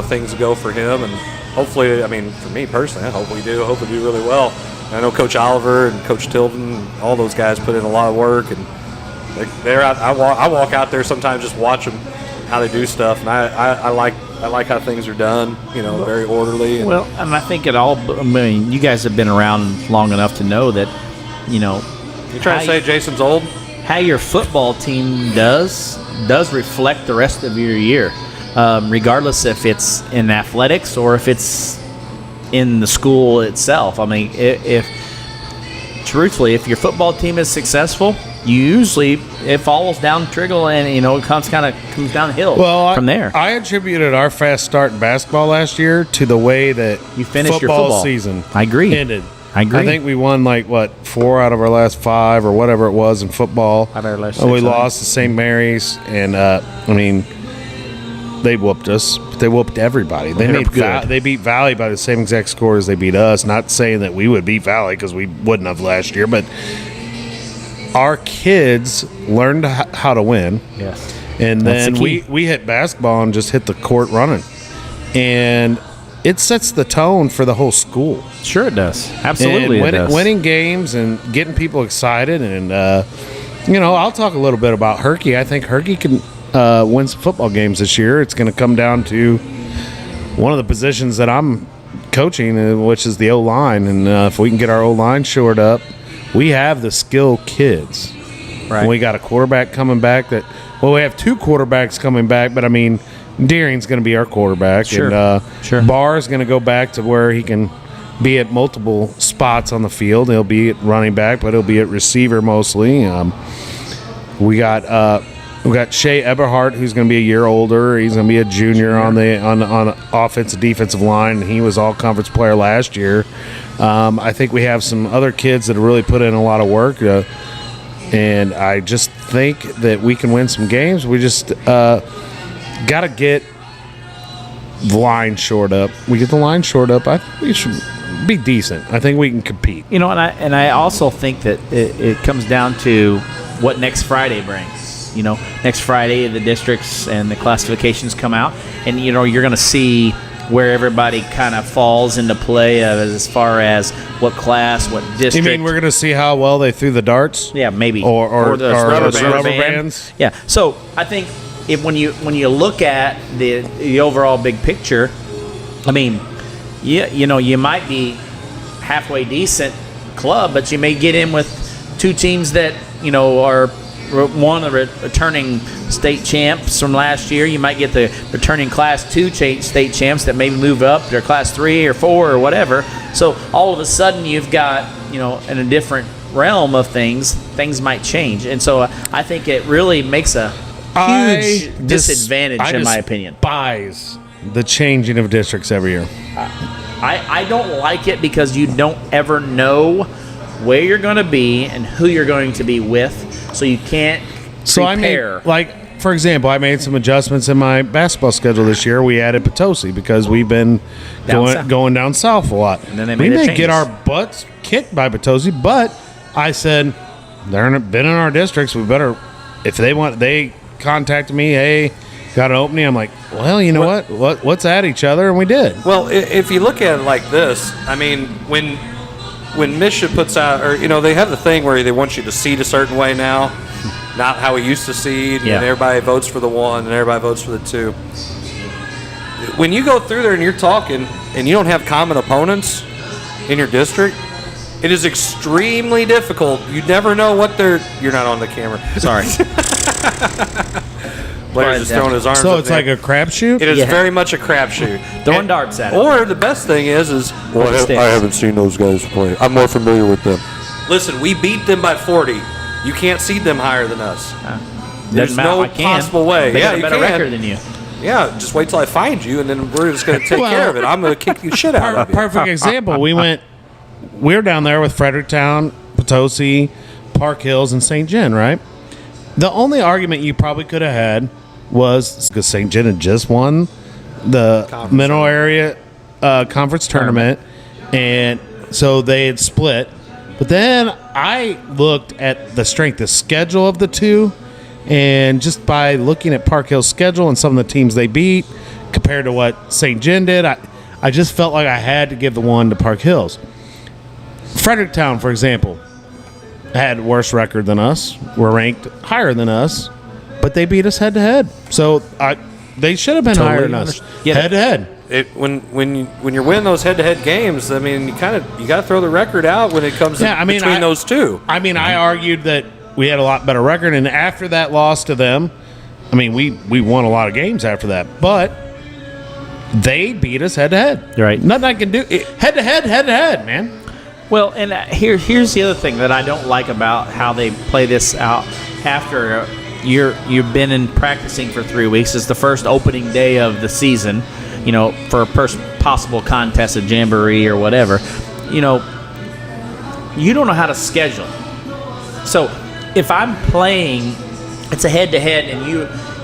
things go for him, and hopefully, I mean, for me personally, I hope we do really well. And I know Coach Oliver and Coach Tilden, and all those guys put in a lot of work, and they're out. I walk out there sometimes, just watch them how they do stuff, and I like how things are done. Very orderly. And and I think I mean, you guys have been around long enough to know that, You trying to say Jason's old? How your football team does reflect the rest of your year, regardless if it's in athletics or if it's in the school itself. I mean, if your football team is successful, it falls down trickle, and it comes downhill from there. I attributed our fast start in basketball last year to the way that you finished your football season. I agree. Ended. I agree. I think we won 4 out of our last 5 or whatever it was in football. 5 out of our last 6. We 6, lost to St. Mary's, and I mean, they whooped us. But they whooped everybody. They beat Valley by the same exact score as they beat us. Not saying that we would beat Valley because we wouldn't have last year, but our kids learned how to win. Yes. And then we hit basketball and just hit the court running. And it sets the tone for the whole school. Sure, it does. Absolutely, and it does. Winning games and getting people excited, and I'll talk a little bit about Herky. I think Herky can win some football games this year. It's going to come down to one of the positions that I'm coaching, which is the O-line, and if we can get our O-line shored up, we have the skill kids. Right. And we got a quarterback coming back we have two quarterbacks coming back, but I mean, Deering's going to be our quarterback. Sure. And Barr's going to go back to where he can be at multiple spots on the field. He'll be at running back, but he'll be at receiver mostly. We got Shea Eberhardt, who's going to be a year older. He's going to be a junior on the offensive defensive line. He was all conference player last year. I think we have some other kids that have really put in a lot of work. And I just think that we can win some games. We just got to get the line shored up. We get the line shored up, I think we should be decent. I think we can compete. And I also think that it comes down to what next Friday brings. Next Friday the districts and the classifications come out, and you're going to see where everybody kind of falls into play as far as what class, what district. You mean we're going to see how well they threw the darts? Yeah, maybe. Or the rubber bands. Yeah. So I think when you look at the overall big picture, I mean, you might be halfway decent club, but you may get in with two teams that are one of the returning state champs from last year. You might get the returning Class 2 state champs that maybe move up to Class 3 or 4 or whatever. So all of a sudden you've got, in a different realm of things might change. And so I think it really makes a huge disadvantage in my opinion. Buys the changing of districts every year. I don't like it because you don't ever know where you're going to be and who you're going to be with. So you can't prepare. For example, I made some adjustments in my basketball schedule this year. We added Potosi because we've been going down south a lot. And then they we made may get our butts kicked by Potosi, but I said they're been in our districts. We better, if they contacted me, hey, got an opening. I'm like, well, you know what? Let's add each other, and we did. Well, if you look at it like this, I mean, when Misha puts out, or they have the thing where they want you to seed a certain way now, not how we used to seed, and everybody votes for the 1 and everybody votes for the 2. When you go through there and you're talking and you don't have common opponents in your district, it is extremely difficult. You never know what you're not on the camera. Sorry. Blair's just throwing his arms So up it's there. like a crapshoot? It is very much a crapshoot. Throwing darts at it. Or the best thing is I haven't seen those guys play. I'm more familiar with them. Listen, we beat them by 40. You can't seed them higher than us. There's no possible way. They got a you better can. record than you. Yeah, just wait till I find you, and then we're just going to take care of it. I'm going to kick the shit out of you. Perfect example. We're down there with Fredericktown, Potosi, Park Hills, and St. John, right? The only argument you probably could have had was because St. John had just won the Mineral Area Conference Tournament, and so they had split. But then I looked at the strength of schedule of the two, and just by looking at Park Hill's schedule and some of the teams they beat compared to what St. John did, I just felt like I had to give the one to Park Hills. Fredericktown, for example, had worse record than us, were ranked higher than us, but they beat us head-to-head. So they should have been higher than us, head-to-head. When you're winning those head-to-head games, I mean, you got to throw the record out when it comes between those two. I mean, I argued that we had a lot better record, and after that loss to them, I mean, we won a lot of games after that, but they beat us head-to-head. Right. Nothing I can do. Head-to-head, man. Well, and here's the other thing that I don't like about how they play this out after you've been in practicing for 3 weeks. It's the first opening day of the season, for a possible contest, a jamboree or whatever. You don't know how to schedule. So if I'm playing, it's a head-to-head, and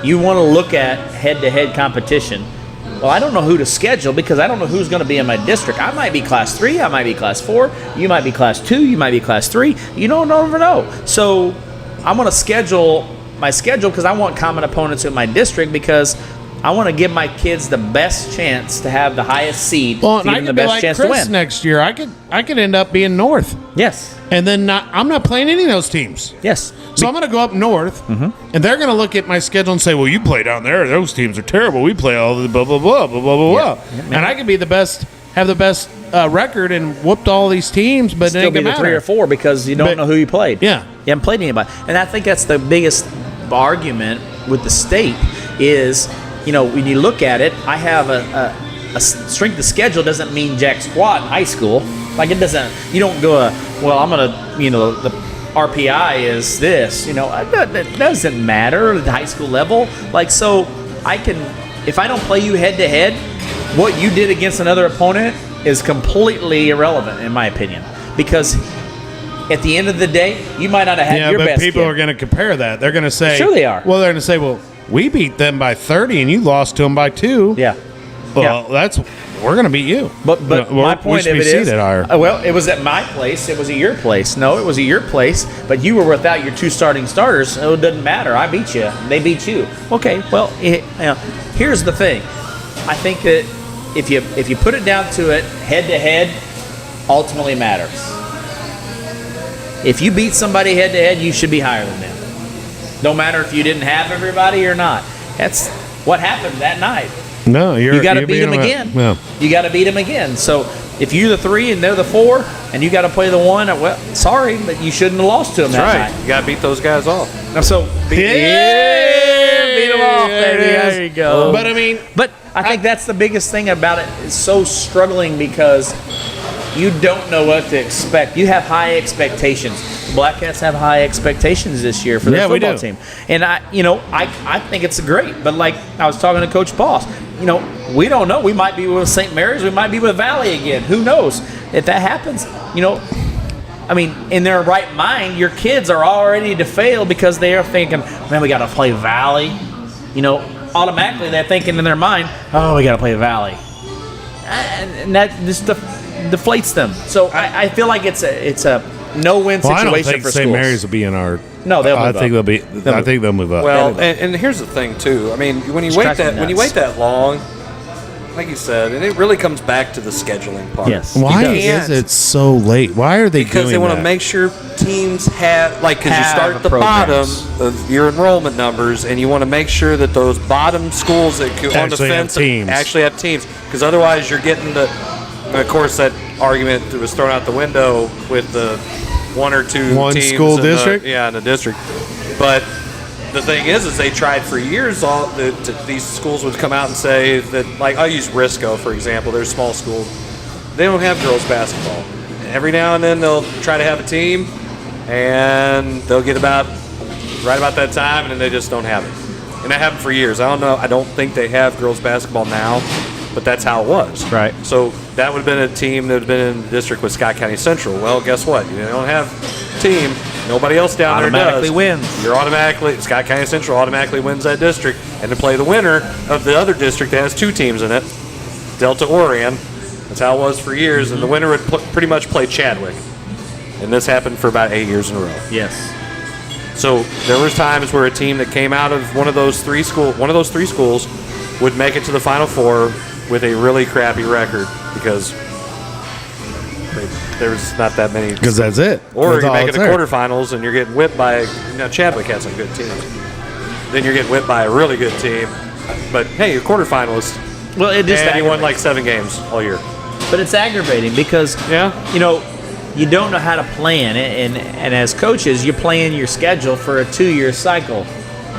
you want to look at head-to-head competition. Well, I don't know who to schedule because I don't know who's going to be in my district. I might be Class 3, I might be Class 4, you might be Class 2, you might be Class 3. You don't never know. So I'm going to schedule my schedule because I want common opponents in my district because I want to give my kids the best chance to have the highest seed, Well, and give I them the could be best like chance Chris to win. next year. I could end up being north. Yes. And then I'm not playing any of those teams. Yes. So I'm going to go up north, and they're going to look at my schedule and say, well, you play down there. Those teams are terrible. We play all the blah, blah, blah, blah, blah, blah, blah. And I could be the best, have the best record and whooped all these teams, but it Still ain't be going to the 3 matter. or 4 because you don't know who you played. Yeah. You haven't played anybody. And I think that's the biggest argument with the state is, when you look at it, I have a strength of schedule doesn't mean jack squat in high school. Like it doesn't, you don't go, I'm going to, the RPI is this, that doesn't matter at the high school level. Like, so if I don't play you head to head, what you did against another opponent is completely irrelevant in my opinion. Because at the end of the day, you might not have had your best but people kid. are going to compare that. They're going to say, Sure they are. Well, they're going to say, well, we beat them by 30 and you lost to them by 2. Yeah. Well, we're going to beat you. But my point of it is, it was at my place. It was at your place. No, it was at your place. But you were without your 2 starting starters. So it doesn't matter. I beat you. They beat you. Okay. Well, here's the thing. I think that if you put it down to it, head to head, ultimately matters. If you beat somebody head to head, you should be higher than them. No matter if you didn't have everybody or not. That's what happened that night. No, you got to beat them again. No. You got to beat them again. So if you're the 3 and they're the 4, and you got to play the 1, well, sorry, but you shouldn't have lost to them that night. You got to beat those guys off. So beat them off, baby. There you go. But I think that's the biggest thing about it. It's so struggling because you don't know what to expect. You have high expectations. Black Cats have high expectations this year for their football team. And I think it's great. But like I was talking to Coach Boss, we don't know. We might be with St. Mary's. We might be with Valley again. Who knows? If that happens, in their right mind, your kids are all ready to fail because they are thinking, man, we got to play Valley. Automatically they're thinking in their mind, oh, we got to play Valley. And that just deflates them. So I feel like it's a no-win situation I don't think for St. schools. Mary's will be in our. No, they'll move I think up. I think they'll move up. Well, and here's the thing too. When you wait that long, like you said, and it really comes back to the scheduling part. Yes. Why is it so late? Why are they doing that? Because they want to make sure teams have, because you start at the bottom of your enrollment numbers, and you want to make sure that those bottom schools that on the fence actually have teams. Because otherwise, you're getting of course, that argument that was thrown out the window with the 1 or 2 teams school district. In the district. But the thing is they tried for years. These schools would come out and say that, like, I'll use Risco for example. They're a small school. They don't have girls basketball. Every now and then they'll try to have a team, and they'll get right about that time, and then they just don't have it. And that happened for years. I don't know. I don't think they have girls basketball now, but that's how it was. Right. So that would have been a team that would have been in the district with Scott County Central. Well, guess what? You don't have a team. Nobody else down there does. Automatically wins. Scott County Central automatically wins that district. And to play the winner of the other district that has 2 teams in it, Delta Orion. That's how it was for years. And the winner would pretty much play Chadwick. And this happened for about 8 years in a row. Yes. So there was times where a team that came out of one of those three schools would make it to the Final Four with a really crappy record because there's not that many. Because that's it. Or that's you make it to quarterfinals and you're getting whipped by. Chadwick had some good teams. Then you're getting whipped by a really good team. But hey, you're quarterfinalist. Well, it just and you won like 7 games all year. But it's aggravating because you don't know how to plan it, and as coaches, you're playing your schedule for a 2-year cycle.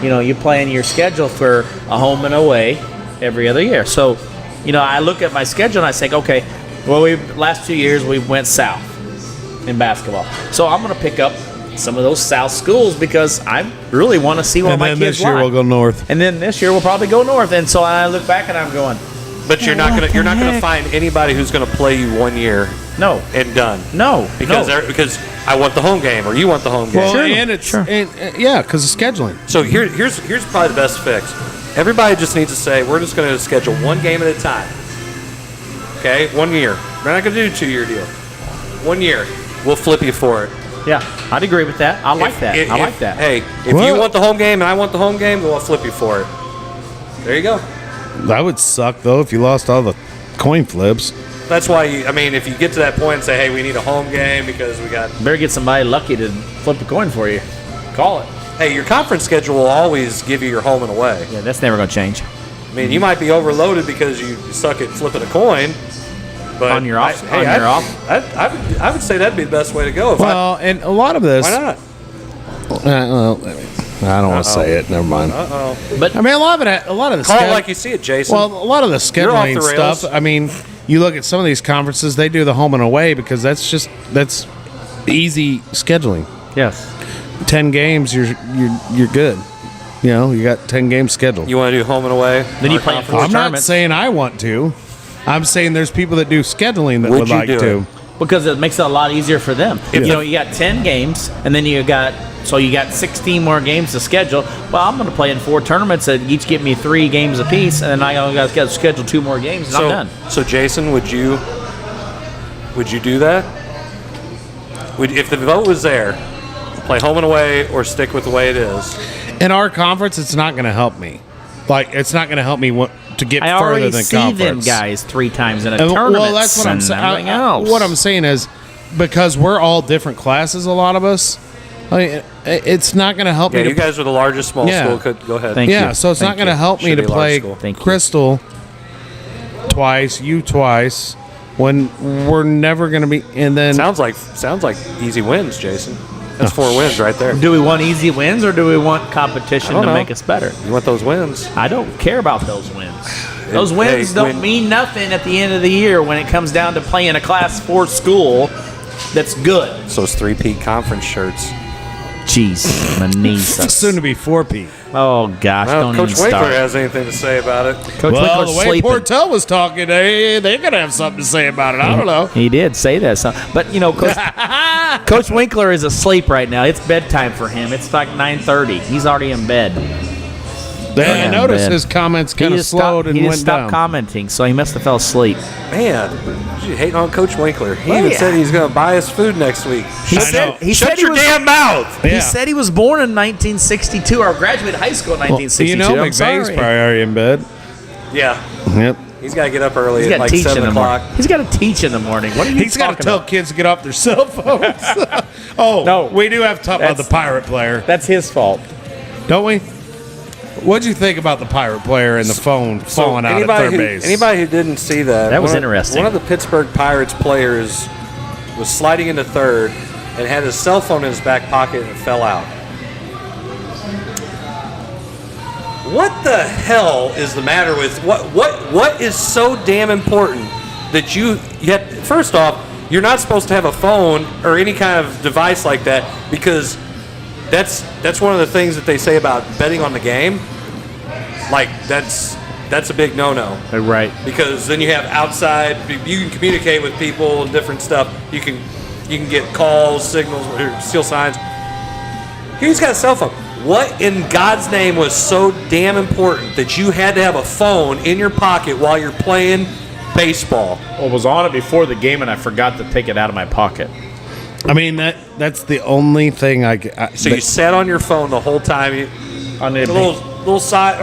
You're playing your schedule for a home and away every other year. So, I look at my schedule and I think, okay, well, last 2 years we went south in basketball. So I'm going to pick up some of those south schools because I really want to see what my kids like. And then this year we'll go north. And then this year we'll probably go north. And so I look back and I'm going, but you're not gonna find anybody who's gonna play you 1 year. No. And done. No. Because I want the home game or you want the home game. Well, and it's because of scheduling. So here's probably the best fix. Everybody just needs to say we're just gonna schedule 1 game at a time. Okay, 1 year. We're not gonna do a 2-year deal. 1 year. We'll flip you for it. Yeah, I'd agree with that. I like that. Hey, if you want the home game and I want the home game, we'll flip you for it. There you go. That would suck, though, if you lost all the coin flips. That's why, if you get to that point and say, hey, we need a home game because we got... Better get somebody lucky to flip a coin for you. Call it. Hey, your conference schedule will always give you your home and away. Yeah, that's never going to change. You might be overloaded because you suck at flipping a coin. But on your off. I would say that'd be the best way to go. And a lot of this... Why not? I don't want to say it. Never mind. But a lot of the call it like you see it, Jason. Well, a lot of the scheduling stuff. You look at some of these conferences; they do the home and away because that's easy scheduling. Yes, 10 games, you're good. You got 10 games scheduled. You want to do home and away? Then you play 4 tournaments. I'm not saying I want to. I'm saying there's people that do scheduling that would like to. Because it makes it a lot easier for them. You got 10 games, and then you got 16 more games to schedule. Well, I'm going to play in 4 tournaments that each give me 3 games apiece, and then I only got to schedule 2 more games, and I'm done. So, Jason, would you do that? If the vote was there, play home and away or stick with the way it is? In our conference, it's not going to help me. It's not going to help me to get further than conference. I already see them guys 3 times in a tournament. Well, that's what I'm saying. What I'm saying is, because we're all different classes, a lot of us, it's not going to help me. Yeah, you guys are the largest small school. Go ahead. Thank you. So it's not going to help me to play Crystal twice, you twice, when we're never going to be. And then sounds like easy wins, Jason. That's 4 wins right there. Do we want easy wins or do we want competition to make us better? You want those wins? I don't care about those wins. Those wins don't mean nothing at the end of the year when it comes down to playing a Class 4 school that's good. So it's 3-peat conference shirts. Jeez, Manisa. Soon to be 4-peat. Oh, gosh, don't Coach even Winkler start. has anything to say about it. Coach Winkler's the way sleeping. Portell was talking, they're going to have something to say about it. I don't know. He did say that. But, Coach Winkler is asleep right now. It's bedtime for him. It's like 9:30. He's already in bed. I noticed his comments kind of slowed and went down. He went just stopped down. commenting, so he must have fell asleep. Man, you hating on Coach Winkler. He even said he's going to buy us food next week. Shut your damn mouth. He said he was born in 1962 or graduated high school in 1962. McVay's probably already in bed. Yeah. Yep. He's got to get up early at like 7 o'clock. He's got to teach in the morning. What are you He's got to tell kids to get off their cell phones. No. We do have to talk about the pirate player. That's his fault. Don't we? What'd you think about the pirate player and the phone falling out at third base? Anybody who didn't see that was interesting. One of the Pittsburgh Pirates players was sliding into third and had his cell phone in his back pocket and it fell out. What the hell is the matter with what is so damn important that you yet? First off, you're not supposed to have a phone or any kind of device like that because that's one of the things that they say about betting on the game. Like that's a big no-no. Right. Because then you have outside. You can communicate with people and different stuff. You can get calls, signals, or steal signs. He's got a cell phone. What in God's name was so damn important that you had to have a phone in your pocket while you're playing baseball? Well, I was on it before the game and I forgot to take it out of my pocket. I mean that's the only thing So you sat on your phone the whole time. On the little side.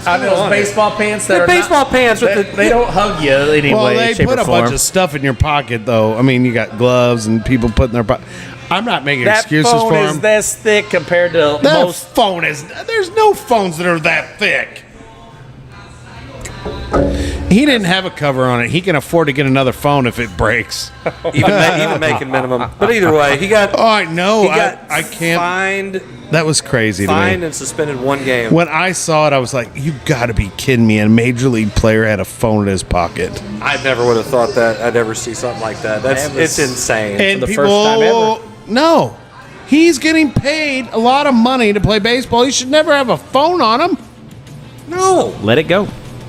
On those baseball pants that They're are baseball pants. They don't hug you anyway. Well, they shape, put or a form. bunch of stuff in your pocket, though. I mean, you got gloves and people putting their pocket. I'm not making excuses for That phone is them. this thick compared to most. Phone is. There's no phones that are that thick. He didn't have a cover on it. He can afford to get another phone if it breaks. even making minimum. But either way, he got. Oh, I know. He got I can't. Fined. That was crazy to me. Fined and suspended 1 game. When I saw it, I was like, "You got to be kidding me!" And a major league player had a phone in his pocket. I never would have thought that I'd ever see something like that. It's insane. And the people, first time ever. No, he's getting paid a lot of money to play baseball. He should never have a phone on him. No, Let it go.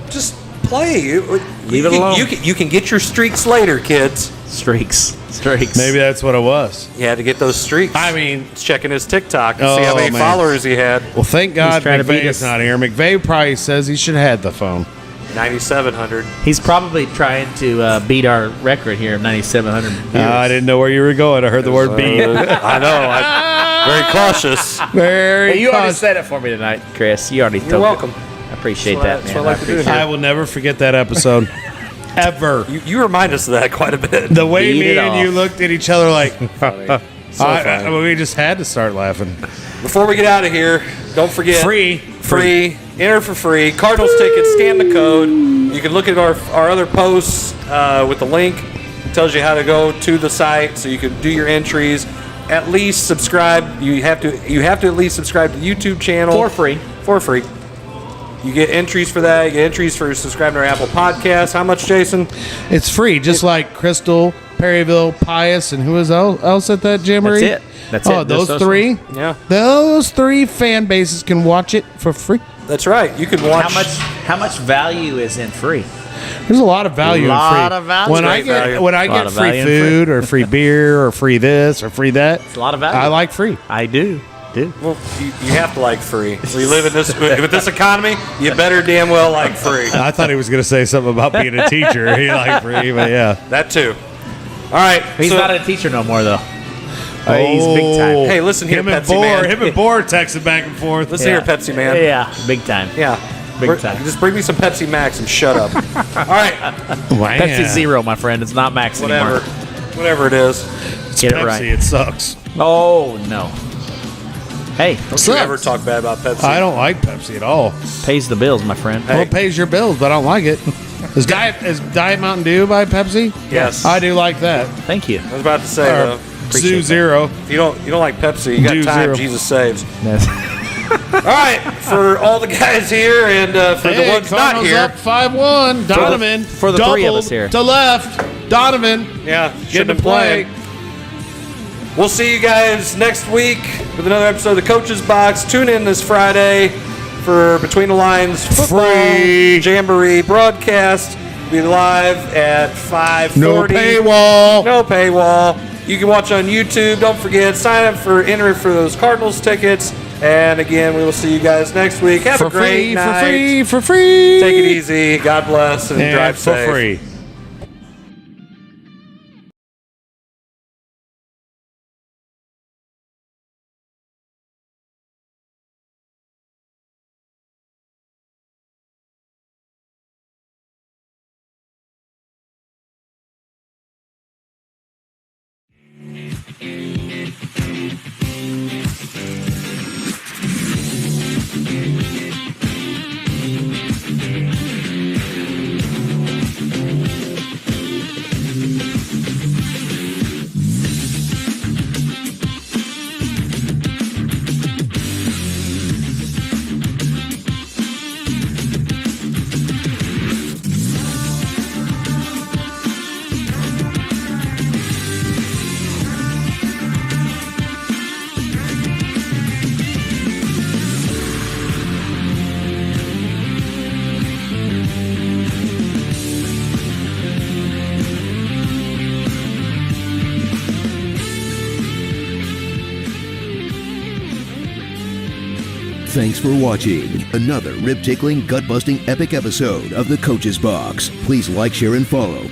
just play. Leave it alone. You can get your streaks later, kids. Streaks. Maybe that's what it was. You had to get those streaks. I mean, He's checking his TikTok and see how many man. followers he had. Well, thank God trying to beat McVay's us. not here. McVay probably says he should have had the phone. 9,700. He's probably trying to beat our record here of 9,700 viewers. I didn't know where you were going. I heard the word beat. I know. I'm very cautious. Very Hey, you already cautious. said it for me tonight, Chris. You already told You're welcome. I Appreciate that, man. what I like to do here. I will never forget that episode. Ever. You remind us of that quite a bit. The way Beat me it and off. you looked at each other like, funny. we just had to start laughing. Before we get out of here, don't forget Free. Enter for free. Cardinals tickets. Scan the code. You can look at our other posts with the link. It tells you how to go to the site so you can do your entries. At least subscribe. You have to at least subscribe to the YouTube channel For free. You get entries for that. You get entries for subscribing to our Apple Podcasts. How much, Jason? It's free, just like Crystal, Perryville, Pius, and who is else at that jamboree? That's it. Those three? Yeah. Those three fan bases can watch it for free. That's right. You can watch. How much value is in free? There's a lot of value in free. Of value. When I get free food or free beer or free this or free that, it's a lot of value. I like free. I do. Well, you have to like free. We live in this with this economy. You better damn well like free. I thought he was going to say something about being a teacher. He liked free, but yeah, that too. All right, he's not a teacher no more though. He's big time. Hey, listen here, Pepsi Man. Him and Boar texting back and forth. Listen here, Pepsi Man. Yeah, big time. Yeah, big time. Just bring me some Pepsi Max and shut up. All right, Pepsi Zero, my friend. It's not Max anymore. Whatever it is. Get Pepsi, it right. It sucks. Oh no. Hey, don't you ever talk bad about Pepsi? I don't like Pepsi at all. Pays the bills, my friend. Well, it pays your bills, but I don't like it. Is Diet Mountain Dew by Pepsi? Yes, I do like that. Thank you. I was about to say though. Zoo Zero. If you don't like Pepsi, you got Do time. Zero. Jesus saves. All right, for all the guys here and for the ones not Cardinals here. up 5-1. Donovan for the three of us here. To left. Donovan. Yeah, Getting to play. We'll see you guys next week with another episode of the Coach's Box. Tune in this Friday for Between the Lines Football Free Jamboree broadcast. Be live at 5:40. No paywall. No paywall. You can watch on YouTube. Don't forget, sign up enter for those Cardinals tickets. And again, we will see you guys next week. Have a great night. For free. Take it easy. God bless and drive for safe. free. Thanks for watching another rib-tickling, gut-busting, epic episode of The Coach's Box. Please like, share, and follow.